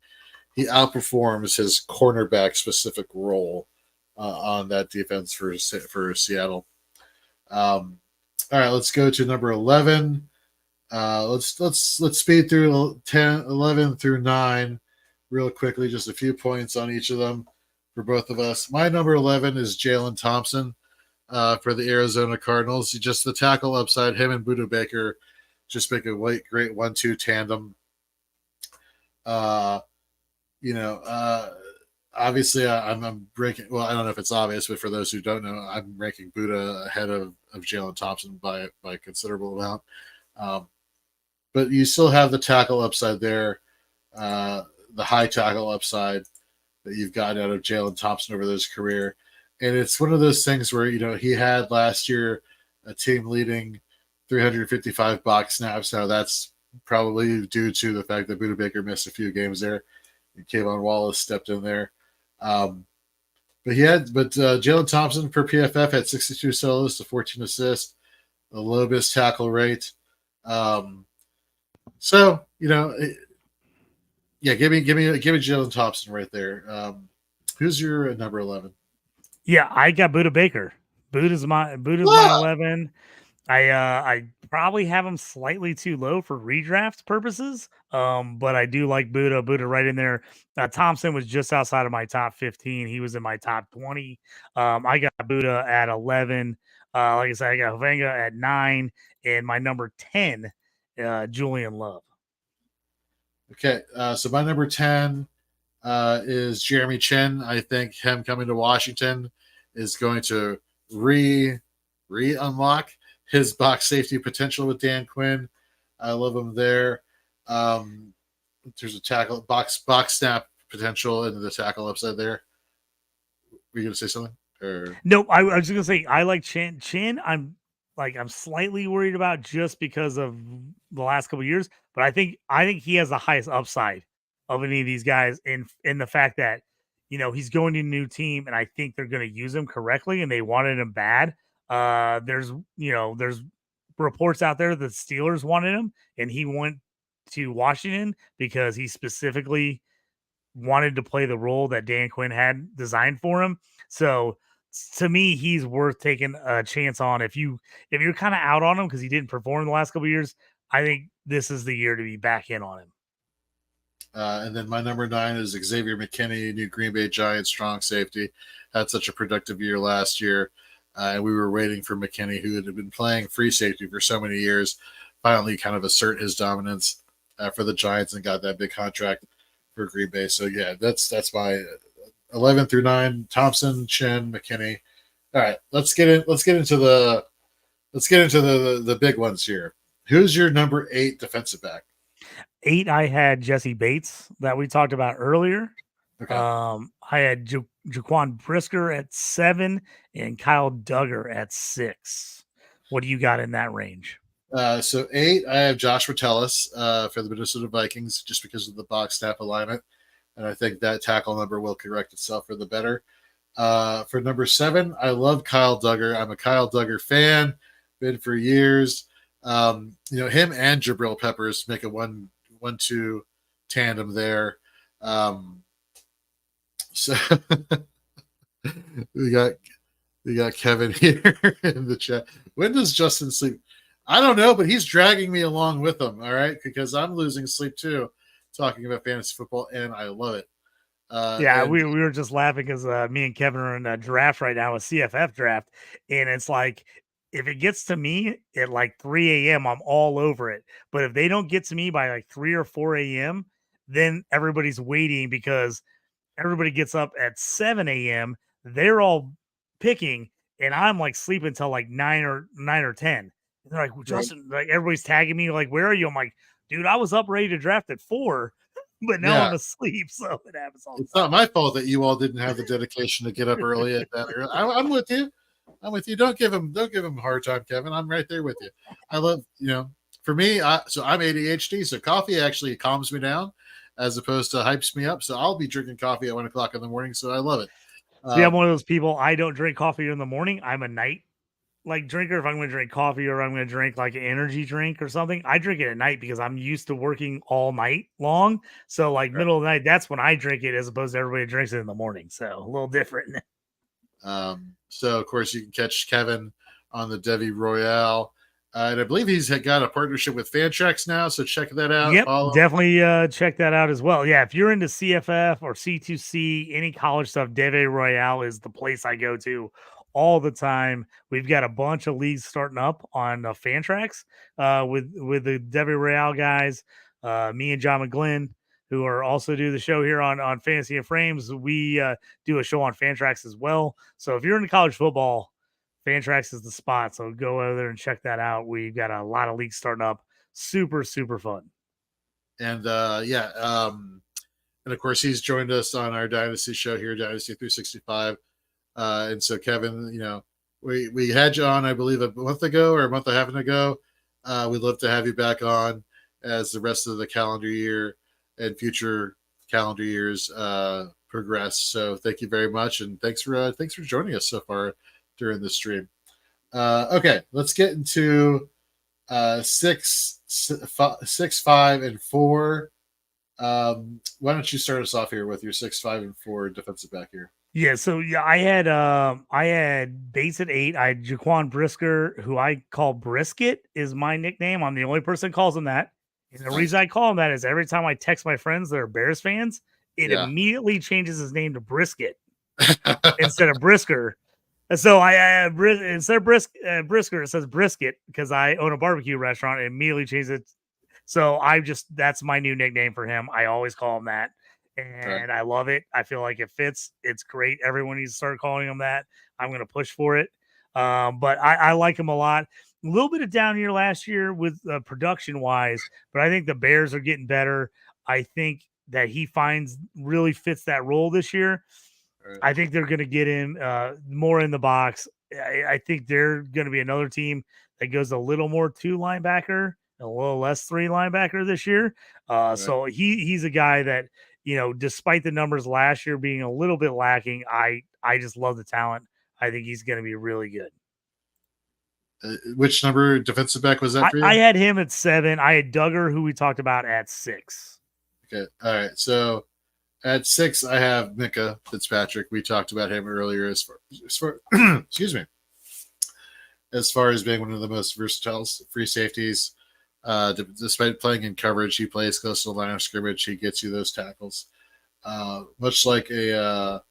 outperforms his cornerback specific role on that defense for Seattle. All right, let's go to number 11. Let's speed through 10, 11 through 9 real quickly, just a few points on each of them for both of us. My number 11 is Jalen Thompson for the Arizona Cardinals. Just the tackle upside, him and Buda Baker just make a great 1-2 tandem. Obviously I'm ranking, well, I don't know if it's obvious, but for those who don't know, I'm ranking Buda ahead of Jalen Thompson by a considerable amount. But you still have the tackle upside there, the high tackle upside that you've gotten out of Jalen Thompson over his career. And it's one of those things where, he had last year a team leading 355 box snaps. Now that's probably due to the fact that Buda Baker missed a few games there. And Kayvon Wallace stepped in there. But Jalen Thompson per PFF had 62 solos to 14 assists, the lowest tackle rate. So give me Jalen Thompson right there. Who's your number 11? Yeah, I got Buda Baker. Buda's my 11. I probably have him slightly too low for redraft purposes. But I do like Buda right in there. Thompson was just outside of my top 15. He was in my top 20. I got Buda at 11. Like I said, I got Hufanga at 9, and my number 10, Julian Love. Okay, so my number 10 is Jeremy Chin. I think him coming to Washington is going to re-unlock his box safety potential with Dan Quinn. I love him there. There's a tackle box snap potential into the tackle upside there. Were you going to say something? Or? No, I was just going to say I like Chin. I'm slightly worried about just because of the last couple of years, but I think he has the highest upside of any of these guys in the fact that he's going to a new team, and I think they're going to use him correctly, and they wanted him bad. There's reports out there that the Steelers wanted him, and he went to Washington because he specifically wanted to play the role that Dan Quinn had designed for him. So to me, he's worth taking a chance on. If you're kind of out on him because he didn't perform the last couple of years, I think this is the year to be back in on him. And then my number 9 is Xavier McKinney, new Green Bay Giants strong safety. Had such a productive year last year. And we were waiting for McKinney, who had been playing free safety for so many years, finally kind of assert his dominance for the Giants and got that big contract for Green Bay. So yeah, that's my 11 through 9: Thompson, Chin, McKinney. All right, let's get into the big ones here. Who's your number 8 defensive back? 8, I had Jesse Bates that we talked about earlier. Okay. I had Jaquan Brisker at 7 and Kyle Duggar at 6. What do you got in that range? So 8, I have Josh Metellus for the Minnesota Vikings, just because of the box snap alignment, and I think that tackle number will correct itself for the better. For number 7, I love Kyle Duggar. I'm a Kyle Duggar fan, been for years. Him and Jabril Peppers make a 1-2 tandem there. So we got Kevin here in the chat. When does Justin sleep? I don't know, but he's dragging me along with him. All right, because I'm losing sleep too, talking about fantasy football, and I love it. We were just laughing because me and Kevin are in a draft right now, a CFF draft, and it's like if it gets to me at like 3 a.m., I'm all over it. But if they don't get to me by like 3 or 4 a.m., then everybody's waiting because everybody gets up at 7 a.m. They're all picking, and I'm like sleeping until like 9 or 10. And they're like, well, Justin, like everybody's tagging me, like, where are you? I'm like, dude, I was up ready to draft at 4, but now I'm asleep. So it happens all the time. It's not my fault that you all didn't have the dedication to get up early at that early. I'm with you. Don't give him a hard time, Kevin. I'm right there with you. I love, for me, so I'm ADHD, so coffee actually calms me down as opposed to hypes me up. So I'll be drinking coffee at 1 o'clock in the morning. So I love it. See, I'm one of those people. I don't drink coffee in the morning. I'm a night drinker. If I'm going to drink coffee or I'm going to drink like an energy drink or something, I drink it at night because I'm used to working all night long. So middle of the night, that's when I drink it as opposed to everybody drinks it in the morning. So a little different. So of course you can catch Kevin on the Devi Royale. And I believe he's got a partnership with Fantrax now, so check that out. Yep, definitely check that out as well. Yeah, if you're into CFF or C2C, any college stuff, Deve Royale is the place I go to all the time. We've got a bunch of leagues starting up on Fantrax with the Deve Royale guys, me and John McGlynn, who are also do the show here on Fantasy and Frames. We do a show on Fantrax as well. So if you're into college football, Fantrax is the spot, so go over there and check that out. We've got a lot of leagues starting up. Super, super fun. And and of course he's joined us on our Dynasty show here, Dynasty 365. And so Kevin, we had you on, I believe, a month ago or a month and a half ago. We'd love to have you back on as the rest of the calendar year and future calendar years progress. So thank you very much, and thanks for joining us so far during the stream. Okay, let's get into 6, 5, and 4. Why don't you start us off here with your 6, 5, and 4 defensive back here? Yeah, so I had Bates at 8. I had Jaquan Brisker, who I call Brisket, is my nickname. I'm the only person that calls him that. And the reason I call him that is every time I text my friends that are Bears fans, it immediately changes his name to Brisket instead of Brisker. So instead of Brisker, it says Brisket because I own a barbecue restaurant. And immediately changes it. So that's my new nickname for him. I always call him that. And I love it. I feel like it fits. It's great. Everyone needs to start calling him that. I'm going to push for it. But I like him a lot. A little bit of down here last year with production wise, but I think the Bears are getting better. I think that he really fits that role this year. I think they're going to get him more in the box. I think they're going to be another team that goes a little more 2 linebacker, a little less 3 linebacker this year. So he's a guy that, despite the numbers last year being a little bit lacking, I just love the talent. I think he's going to be really good. Which number defensive back was that for you? I had him at 7. I had Duggar, who we talked about, at 6. Okay. All right. So at 6, I have Micah Fitzpatrick. We talked about him earlier as far excuse me, as far as being one of the most versatile free safeties Despite playing in coverage, he plays close to the line of scrimmage. He gets you those tackles. Much like a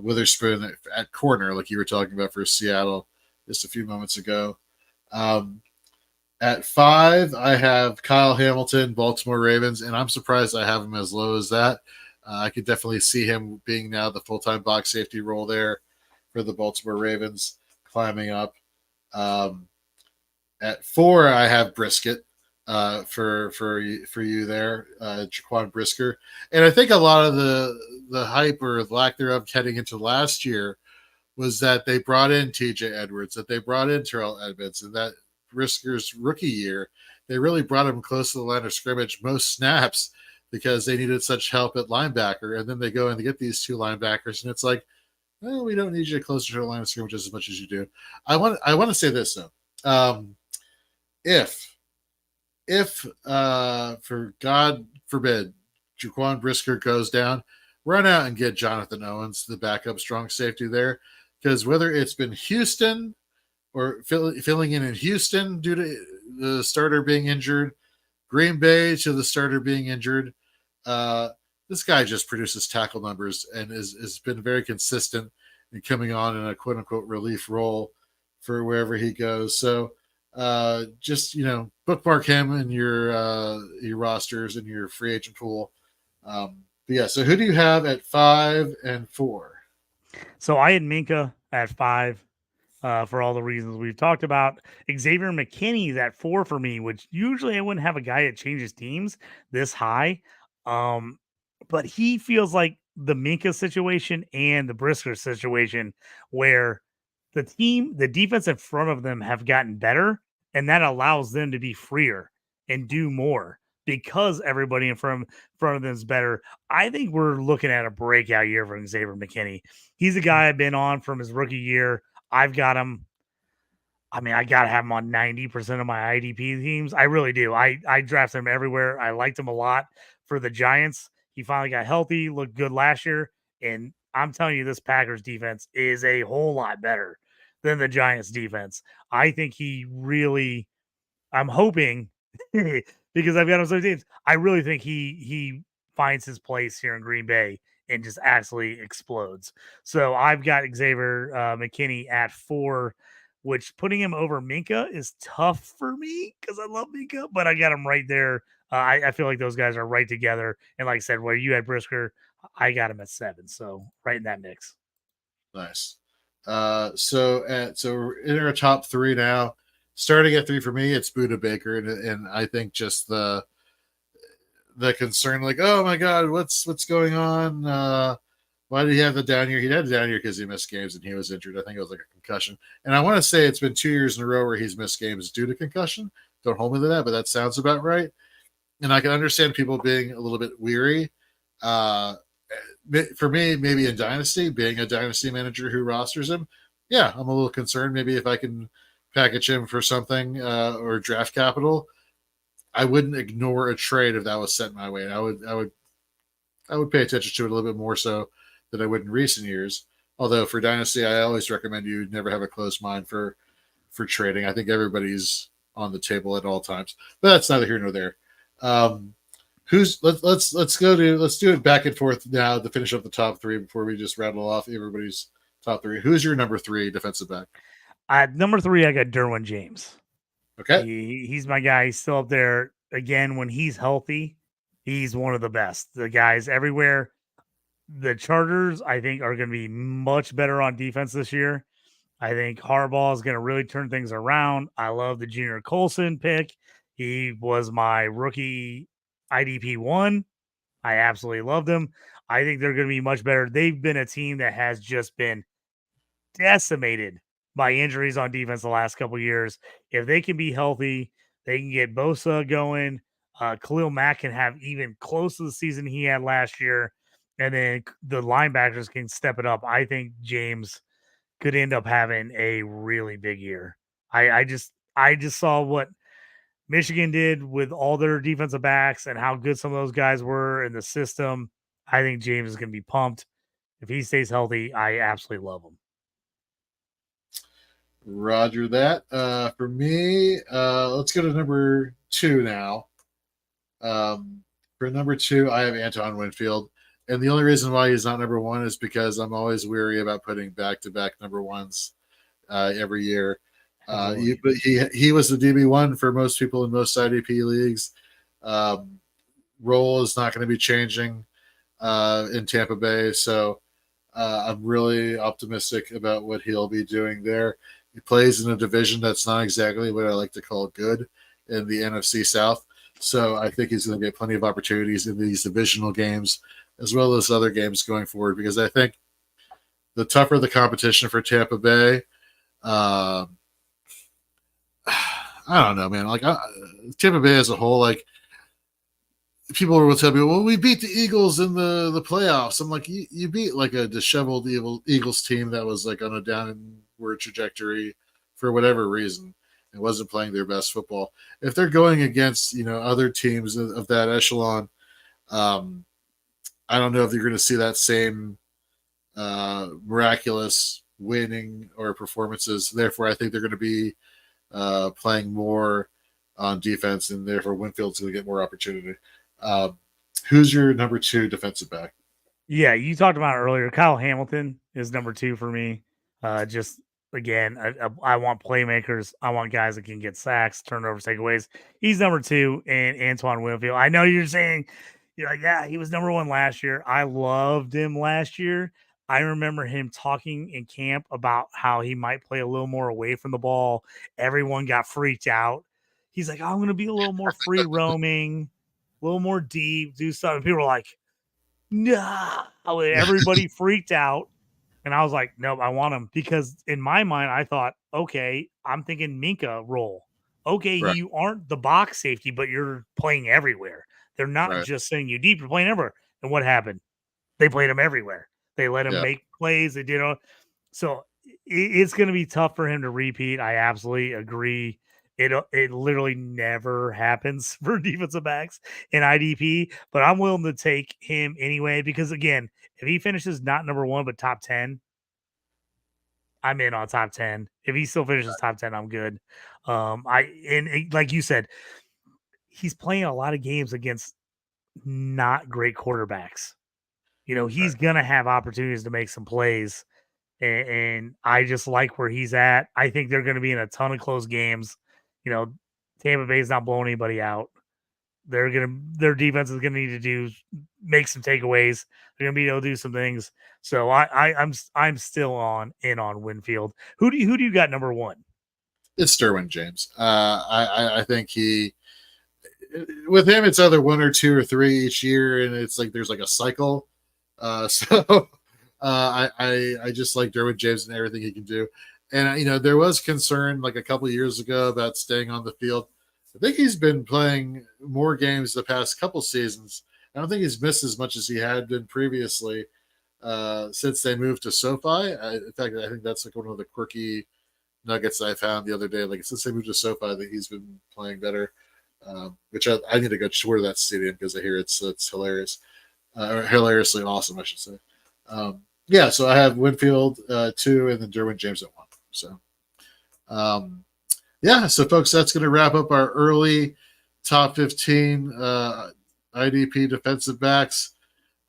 Witherspoon at corner, like you were talking about for Seattle just a few moments ago. At 5, I have Kyle Hamilton, Baltimore Ravens, and I'm surprised I have him as low as that. I could definitely see him being now the full-time box safety role there for the Baltimore Ravens, climbing up. At 4, I have Brisket for you there, Jaquan Brisker, and I think a lot of the hype or lack thereof heading into last year was that they brought in T.J. Edwards, that they brought in Terrell Edmonds, and that Brisker's rookie year, they really brought him close to the line of scrimmage most snaps because they needed such help at linebacker. And then they go and they get these 2 linebackers, and it's like, well, we don't need you closer to the line of scrimmage as much as you do. I want to say this though. If for God forbid Jaquan Brisker goes down, run out and get Jonathan Owens, the backup strong safety there, because whether it's been Houston or filling in Houston due to the starter being injured, Green Bay to the starter being injured, this guy just produces tackle numbers and has been very consistent in coming on in a quote unquote relief role for wherever he goes. So just bookmark him in your rosters and your free agent pool. But yeah, so who do you have at 5 and 4? So I had Minka at 5 for all the reasons we've talked about. Xavier McKinney's at 4 for me, which usually I wouldn't have a guy that changes teams this high. But he feels like the Minka situation and the Brisker situation where the defense in front of them have gotten better, and that allows them to be freer and do more because everybody in front of them is better. I think we're looking at a breakout year for Xavier McKinney. He's a guy I've been on from his rookie year. I've got him. I mean, I got to have him on 90% of my IDP teams. I really do. I draft him everywhere. I liked him a lot for the Giants. He finally got healthy, looked good last year. And I'm telling you, this Packers defense is a whole lot better than the Giants defense. I think I'm hoping because I've got him so teams. I really think he finds his place here in Green Bay and just absolutely explodes. So I've got Xavier McKinney at 4, which putting him over Minka is tough for me because I love Minka, but I got him right there. I feel like those guys are right together. And like I said, where you had Brisker, I got him at 7. So right in that mix. Nice. So in our top 3 now, starting at 3 for me, it's Buda Baker, and I think just the concern, like, oh my God, what's going on? Why did he have the down year? He had a down year because he missed games and he was injured. I think it was like a concussion. And I want to say it's been 2 years in a row where he's missed games due to concussion. Don't hold me to that, but that sounds about right. And I can understand people being a little bit weary. For me, maybe in Dynasty, being a Dynasty manager who rosters him, yeah, I'm a little concerned. Maybe if I can package him for something or draft capital, I wouldn't ignore a trade if that was set my way. And I would pay attention to it a little bit more so than I would in recent years. Although for Dynasty, I always recommend you never have a closed mind for trading. I think everybody's on the table at all times, but that's neither here nor there. Let's do it back and forth now to finish up the top 3 before we just rattle off everybody's top 3. Who's your number 3 defensive back? At number 3, I got Derwin James. Okay. He's my guy. He's still up there. Again, when he's healthy, he's one of the best. The guys everywhere. The Chargers, I think, are going to be much better on defense this year. I think Harbaugh is going to really turn things around. I love the Junior Colson pick. He was my rookie IDP 1. I absolutely loved him. I think they're going to be much better. They've been a team that has just been decimated by injuries on defense the last couple of years. If they can be healthy, they can get Bosa going. Khalil Mack can have even close to the season he had last year. And then the linebackers can step it up. I think James could end up having a really big year. I just saw what Michigan did with all their defensive backs and how good some of those guys were in the system. I think James is going to be pumped. If he stays healthy, I absolutely love him. Roger that. For me, let's go to number 2 now. For number 2, I have Antoine Winfield. And the only reason why he's not number 1 is because I'm always weary about putting back-to-back number 1s every year. But he was the DB1 for most people in most IDP leagues. Role is not going to be changing in Tampa Bay, so I'm really optimistic about what he'll be doing there. He plays in a division that's not exactly what I like to call good in the NFC South, so I think he's going to get plenty of opportunities in these divisional games as well as other games going forward, because I think the tougher the competition for Tampa Bay, I don't know, man. Like Tampa Bay as a whole, like people will tell me, well, we beat the Eagles in the playoffs. I'm like, you beat like a disheveled Eagles team that was like on a downward trajectory for whatever reason. It wasn't playing their best football. If they're going against, other teams of that echelon, I don't know if you're going to see that same miraculous winning or performances. Therefore, I think they're going to be playing more on defense, and therefore Winfield's going to get more opportunity. Who's your number 2 defensive back? Yeah, you talked about it earlier. Kyle Hamilton is number 2 for me. Just again, I want playmakers. I want guys that can get sacks, turnovers, takeaways. He's number 2, and Antoine Winfield. I know you're saying, you're like, yeah, he was number 1 last year. I loved him last year. I remember him talking in camp about how he might play a little more away from the ball. Everyone got freaked out. He's like, oh, I'm going to be a little more free roaming, a little more deep, do something. People were like, no, everybody freaked out. And I was like, nope, I want him, because in my mind, I thought, okay, I'm thinking Minka role. Okay, Right. you aren't the box safety, but you're playing everywhere. They're not Right. just sending you deep, you're playing everywhere. And what happened? They played him everywhere. They let him Yeah. make plays. They did. So it's going to be tough for him to repeat. I absolutely agree. It literally never happens for defensive backs in IDP, but I'm willing to take him anyway, because again, if he finishes not number 1 but top 10, I'm in on top 10. If he still finishes top 10, I'm good. Like you said, he's playing a lot of games against not great quarterbacks. He's Right. gonna have opportunities to make some plays, and I just like where he's at. I think they're gonna be in a ton of close games. Tampa Bay's not blowing anybody out. Their defense is gonna need to make some takeaways. They're gonna be able to do some things. So I'm still in on Winfield. Who do you got number 1? It's Derwin James. I think with him, it's either 1 or 2 or 3 each year, and it's like there's like a cycle. So I just like Derwin James and everything he can do. And there was concern like a couple of years ago about staying on the field. I think he's been playing more games the past couple seasons. I don't think he's missed as much as he had been previously since they moved to SoFi. In fact, I think that's like one of the quirky nuggets I found the other day. Like since they moved to SoFi, that he's been playing better. Which I need to go tour that stadium because I hear it's hilarious, or hilariously awesome, I should say. Yeah, so I have Winfield 2 and then Derwin James at 1. So, yeah, so folks, that's going to wrap up our early top 15 IDP defensive backs.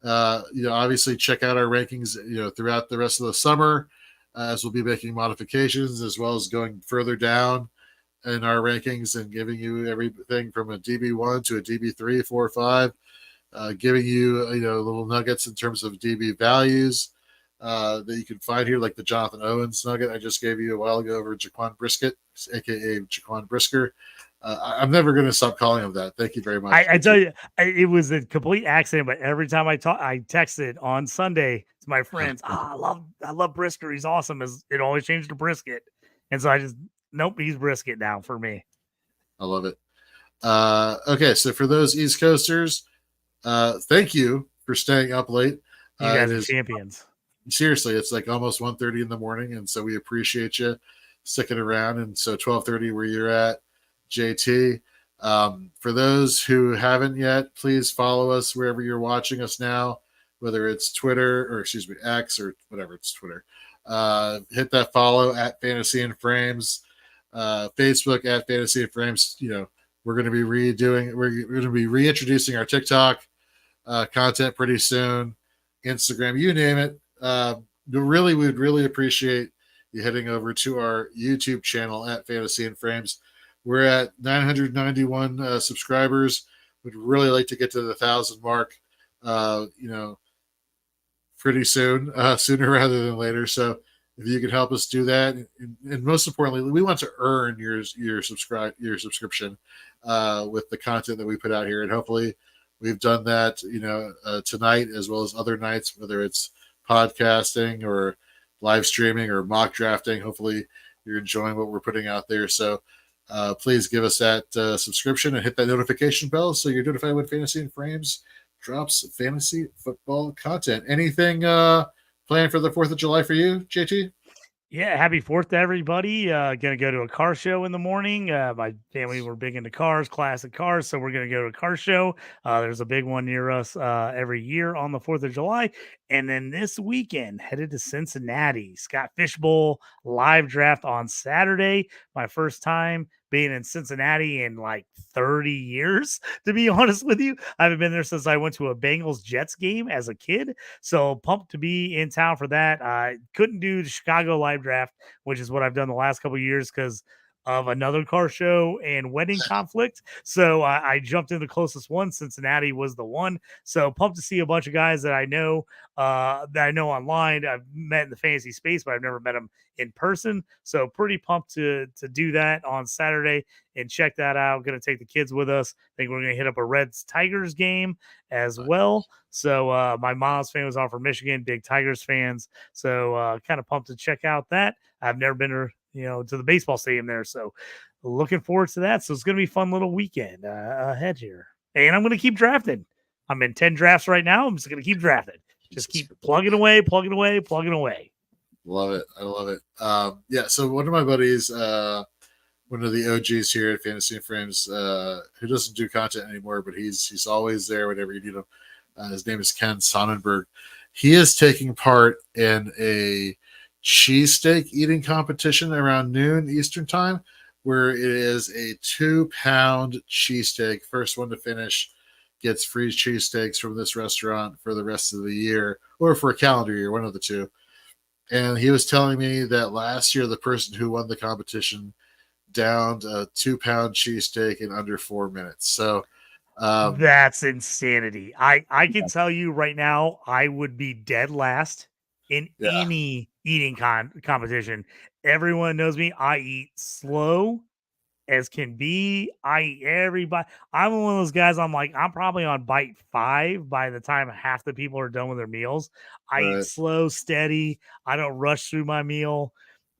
Obviously check out our rankings, throughout the rest of the summer, as we'll be making modifications as well as going further down in our rankings and giving you everything from a DB1 to a DB3, 4, 5, giving you little nuggets in terms of DB values that you can find here, like the Jonathan Owens nugget I just gave you a while ago over Jaquan Brisket, aka Jaquan Brisker. I'm never going to stop calling him that. Thank you very much. I tell you, it was a complete accident, but every time I texted on Sunday to my friends, I love Brisker. He's awesome. It always changed to Brisket. And so nope, he's Brisket now for me. I love it. Okay, so for those East Coasters, thank you for staying up late. You guys are champions. Seriously, it's like almost 1:30 in the morning, and so we appreciate you sticking around. And so 12:30 where you're at, JT. For those who haven't yet, please follow us wherever you're watching us now, whether it's Twitter or X or whatever, it's Twitter. Hit that follow at Fantasy and Frames, Facebook at Fantasy and Frames. We're going to be we're going to be reintroducing our TikTok content pretty soon, Instagram, you name it. We'd really appreciate you heading over to our YouTube channel at Fantasy and Frames. We're at 991 subscribers. We'd really like to get to the 1,000 mark, pretty soon, sooner rather than later. So if you could help us do that, and most importantly, we want to earn your subscription with the content that we put out here, and hopefully we've done that, tonight as well as other nights, whether it's podcasting or live streaming or mock drafting. Hopefully you're enjoying what we're putting out there. So please give us that subscription and hit that notification bell so you're notified when Fantasy and Frames drops fantasy football content. Anything planned for the 4th of July for you, JT? Yeah, happy 4th to everybody. Gonna go to a car show in the morning. My family, we're big into cars, classic cars, so we're gonna go to a car show. There's a big one near us every year on the 4th of July. And then this weekend, headed to Cincinnati. Scott Fishbowl live draft on Saturday. My first time being in Cincinnati in like 30 years, to be honest with you. I haven't been there since I went to a Bengals Jets game as a kid. So pumped to be in town for that. I couldn't do the Chicago live draft, which is what I've done the last couple of years because of another car show and wedding conflict. So I jumped in the closest one. Cincinnati was the one. So pumped to see a bunch of guys that I know online. I've met in the fantasy space, but I've never met them in person. So pretty pumped to do that on Saturday and check that out. Going to take the kids with us. I think we're going to hit up a Reds Tigers game as well. So my mom's family was on for Michigan, big Tigers fans. So kind of pumped to check out that. I've never been to the baseball stadium there. So looking forward to that. So it's going to be a fun little weekend ahead here. And I'm going to keep drafting. I'm in 10 drafts right now. I'm just going to keep drafting. Just keep plugging away. Love it. I love it. Yeah. So one of my buddies, one of the OGs here at Fantasy and Frames, who doesn't do content anymore, but he's always there whenever you need him. His name is Ken Sonnenberg. He is taking part in a cheesesteak eating competition around noon Eastern time, where it is a 2-pound cheesesteak. First one to finish gets free cheesesteaks from this restaurant for the rest of the year, or for a calendar year, one of the two. And he was telling me that last year, the person who won the competition downed a 2-pound cheesesteak in under 4 minutes. So that's insanity. I can tell you right now, I would be dead last in any eating competition. Everyone knows me. I eat slow as can be. I eat everybody. I'm one of those guys. I'm probably on bite 5 by the time half the people are done with their meals. I eat slow, steady. I don't rush through my meal.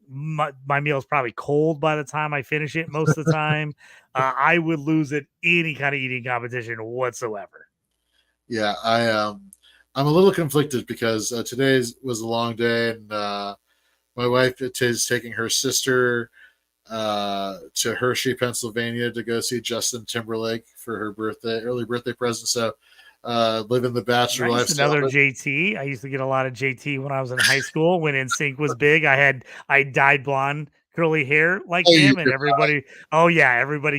My meal is probably cold by the time I finish it most of the time. I would lose at any kind of eating competition whatsoever. Yeah, I'm a little conflicted because today was a long day, and my wife is taking her sister to Hershey, Pennsylvania to go see Justin Timberlake for her early birthday present. So living the bachelor life. Another JT. I used to get a lot of JT when I was in high school when NSYNC was big. I dyed blonde curly hair like him, and everybody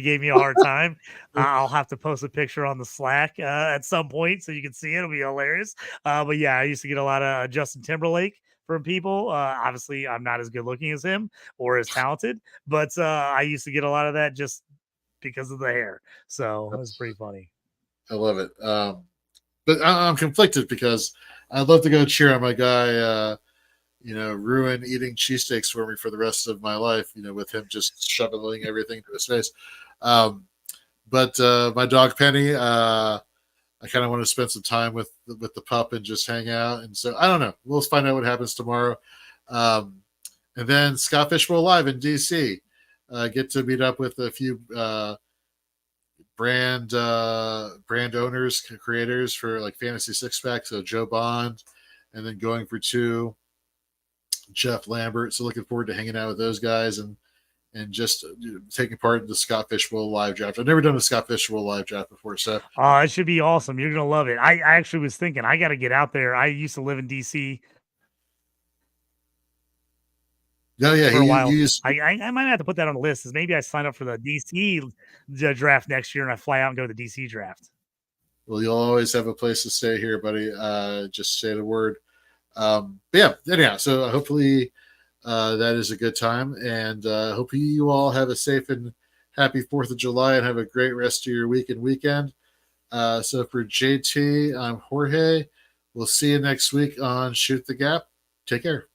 gave me a hard time. I'll have to post a picture on the Slack at some point so you can see it. It'll be hilarious. But yeah, I used to get a lot of Justin Timberlake from people. Obviously, I'm not as good looking as him or as talented, but I used to get a lot of that just because of the hair. So it was pretty funny. I love it. But I'm conflicted because I'd love to go cheer on my guy, ruin eating cheesesteaks for me for the rest of my life, with him just shoveling everything to his face. But my dog Penny, I kind of want to spend some time with the pup and just hang out. And so I don't know. We'll find out what happens tomorrow. And then Scott Fishbowl live in DC. Get to meet up with a few brand owners, creators for like Fantasy Six Pack. So Joe Bond, and then Going for Two, Jeff Lambert. So looking forward to hanging out with those guys and just taking part in the Scott Fishbowl live draft. I've never done a Scott Fishbowl live draft before, so it should be awesome. You're gonna love it. I actually was thinking I got to get out there. I used to live in DC. No, yeah, for a while. you use, I might have to put that on the list. Is maybe I sign up for the DC draft next year and I fly out and go to the DC draft. well, you'll always have a place to stay here, buddy. Just say the word. But yeah, anyhow, so hopefully that is a good time, and hope you all have a safe and happy 4th of July and have a great rest of your week and weekend. So for JT, I'm Jorge. We'll see you next week on Shoot the Gap. Take care.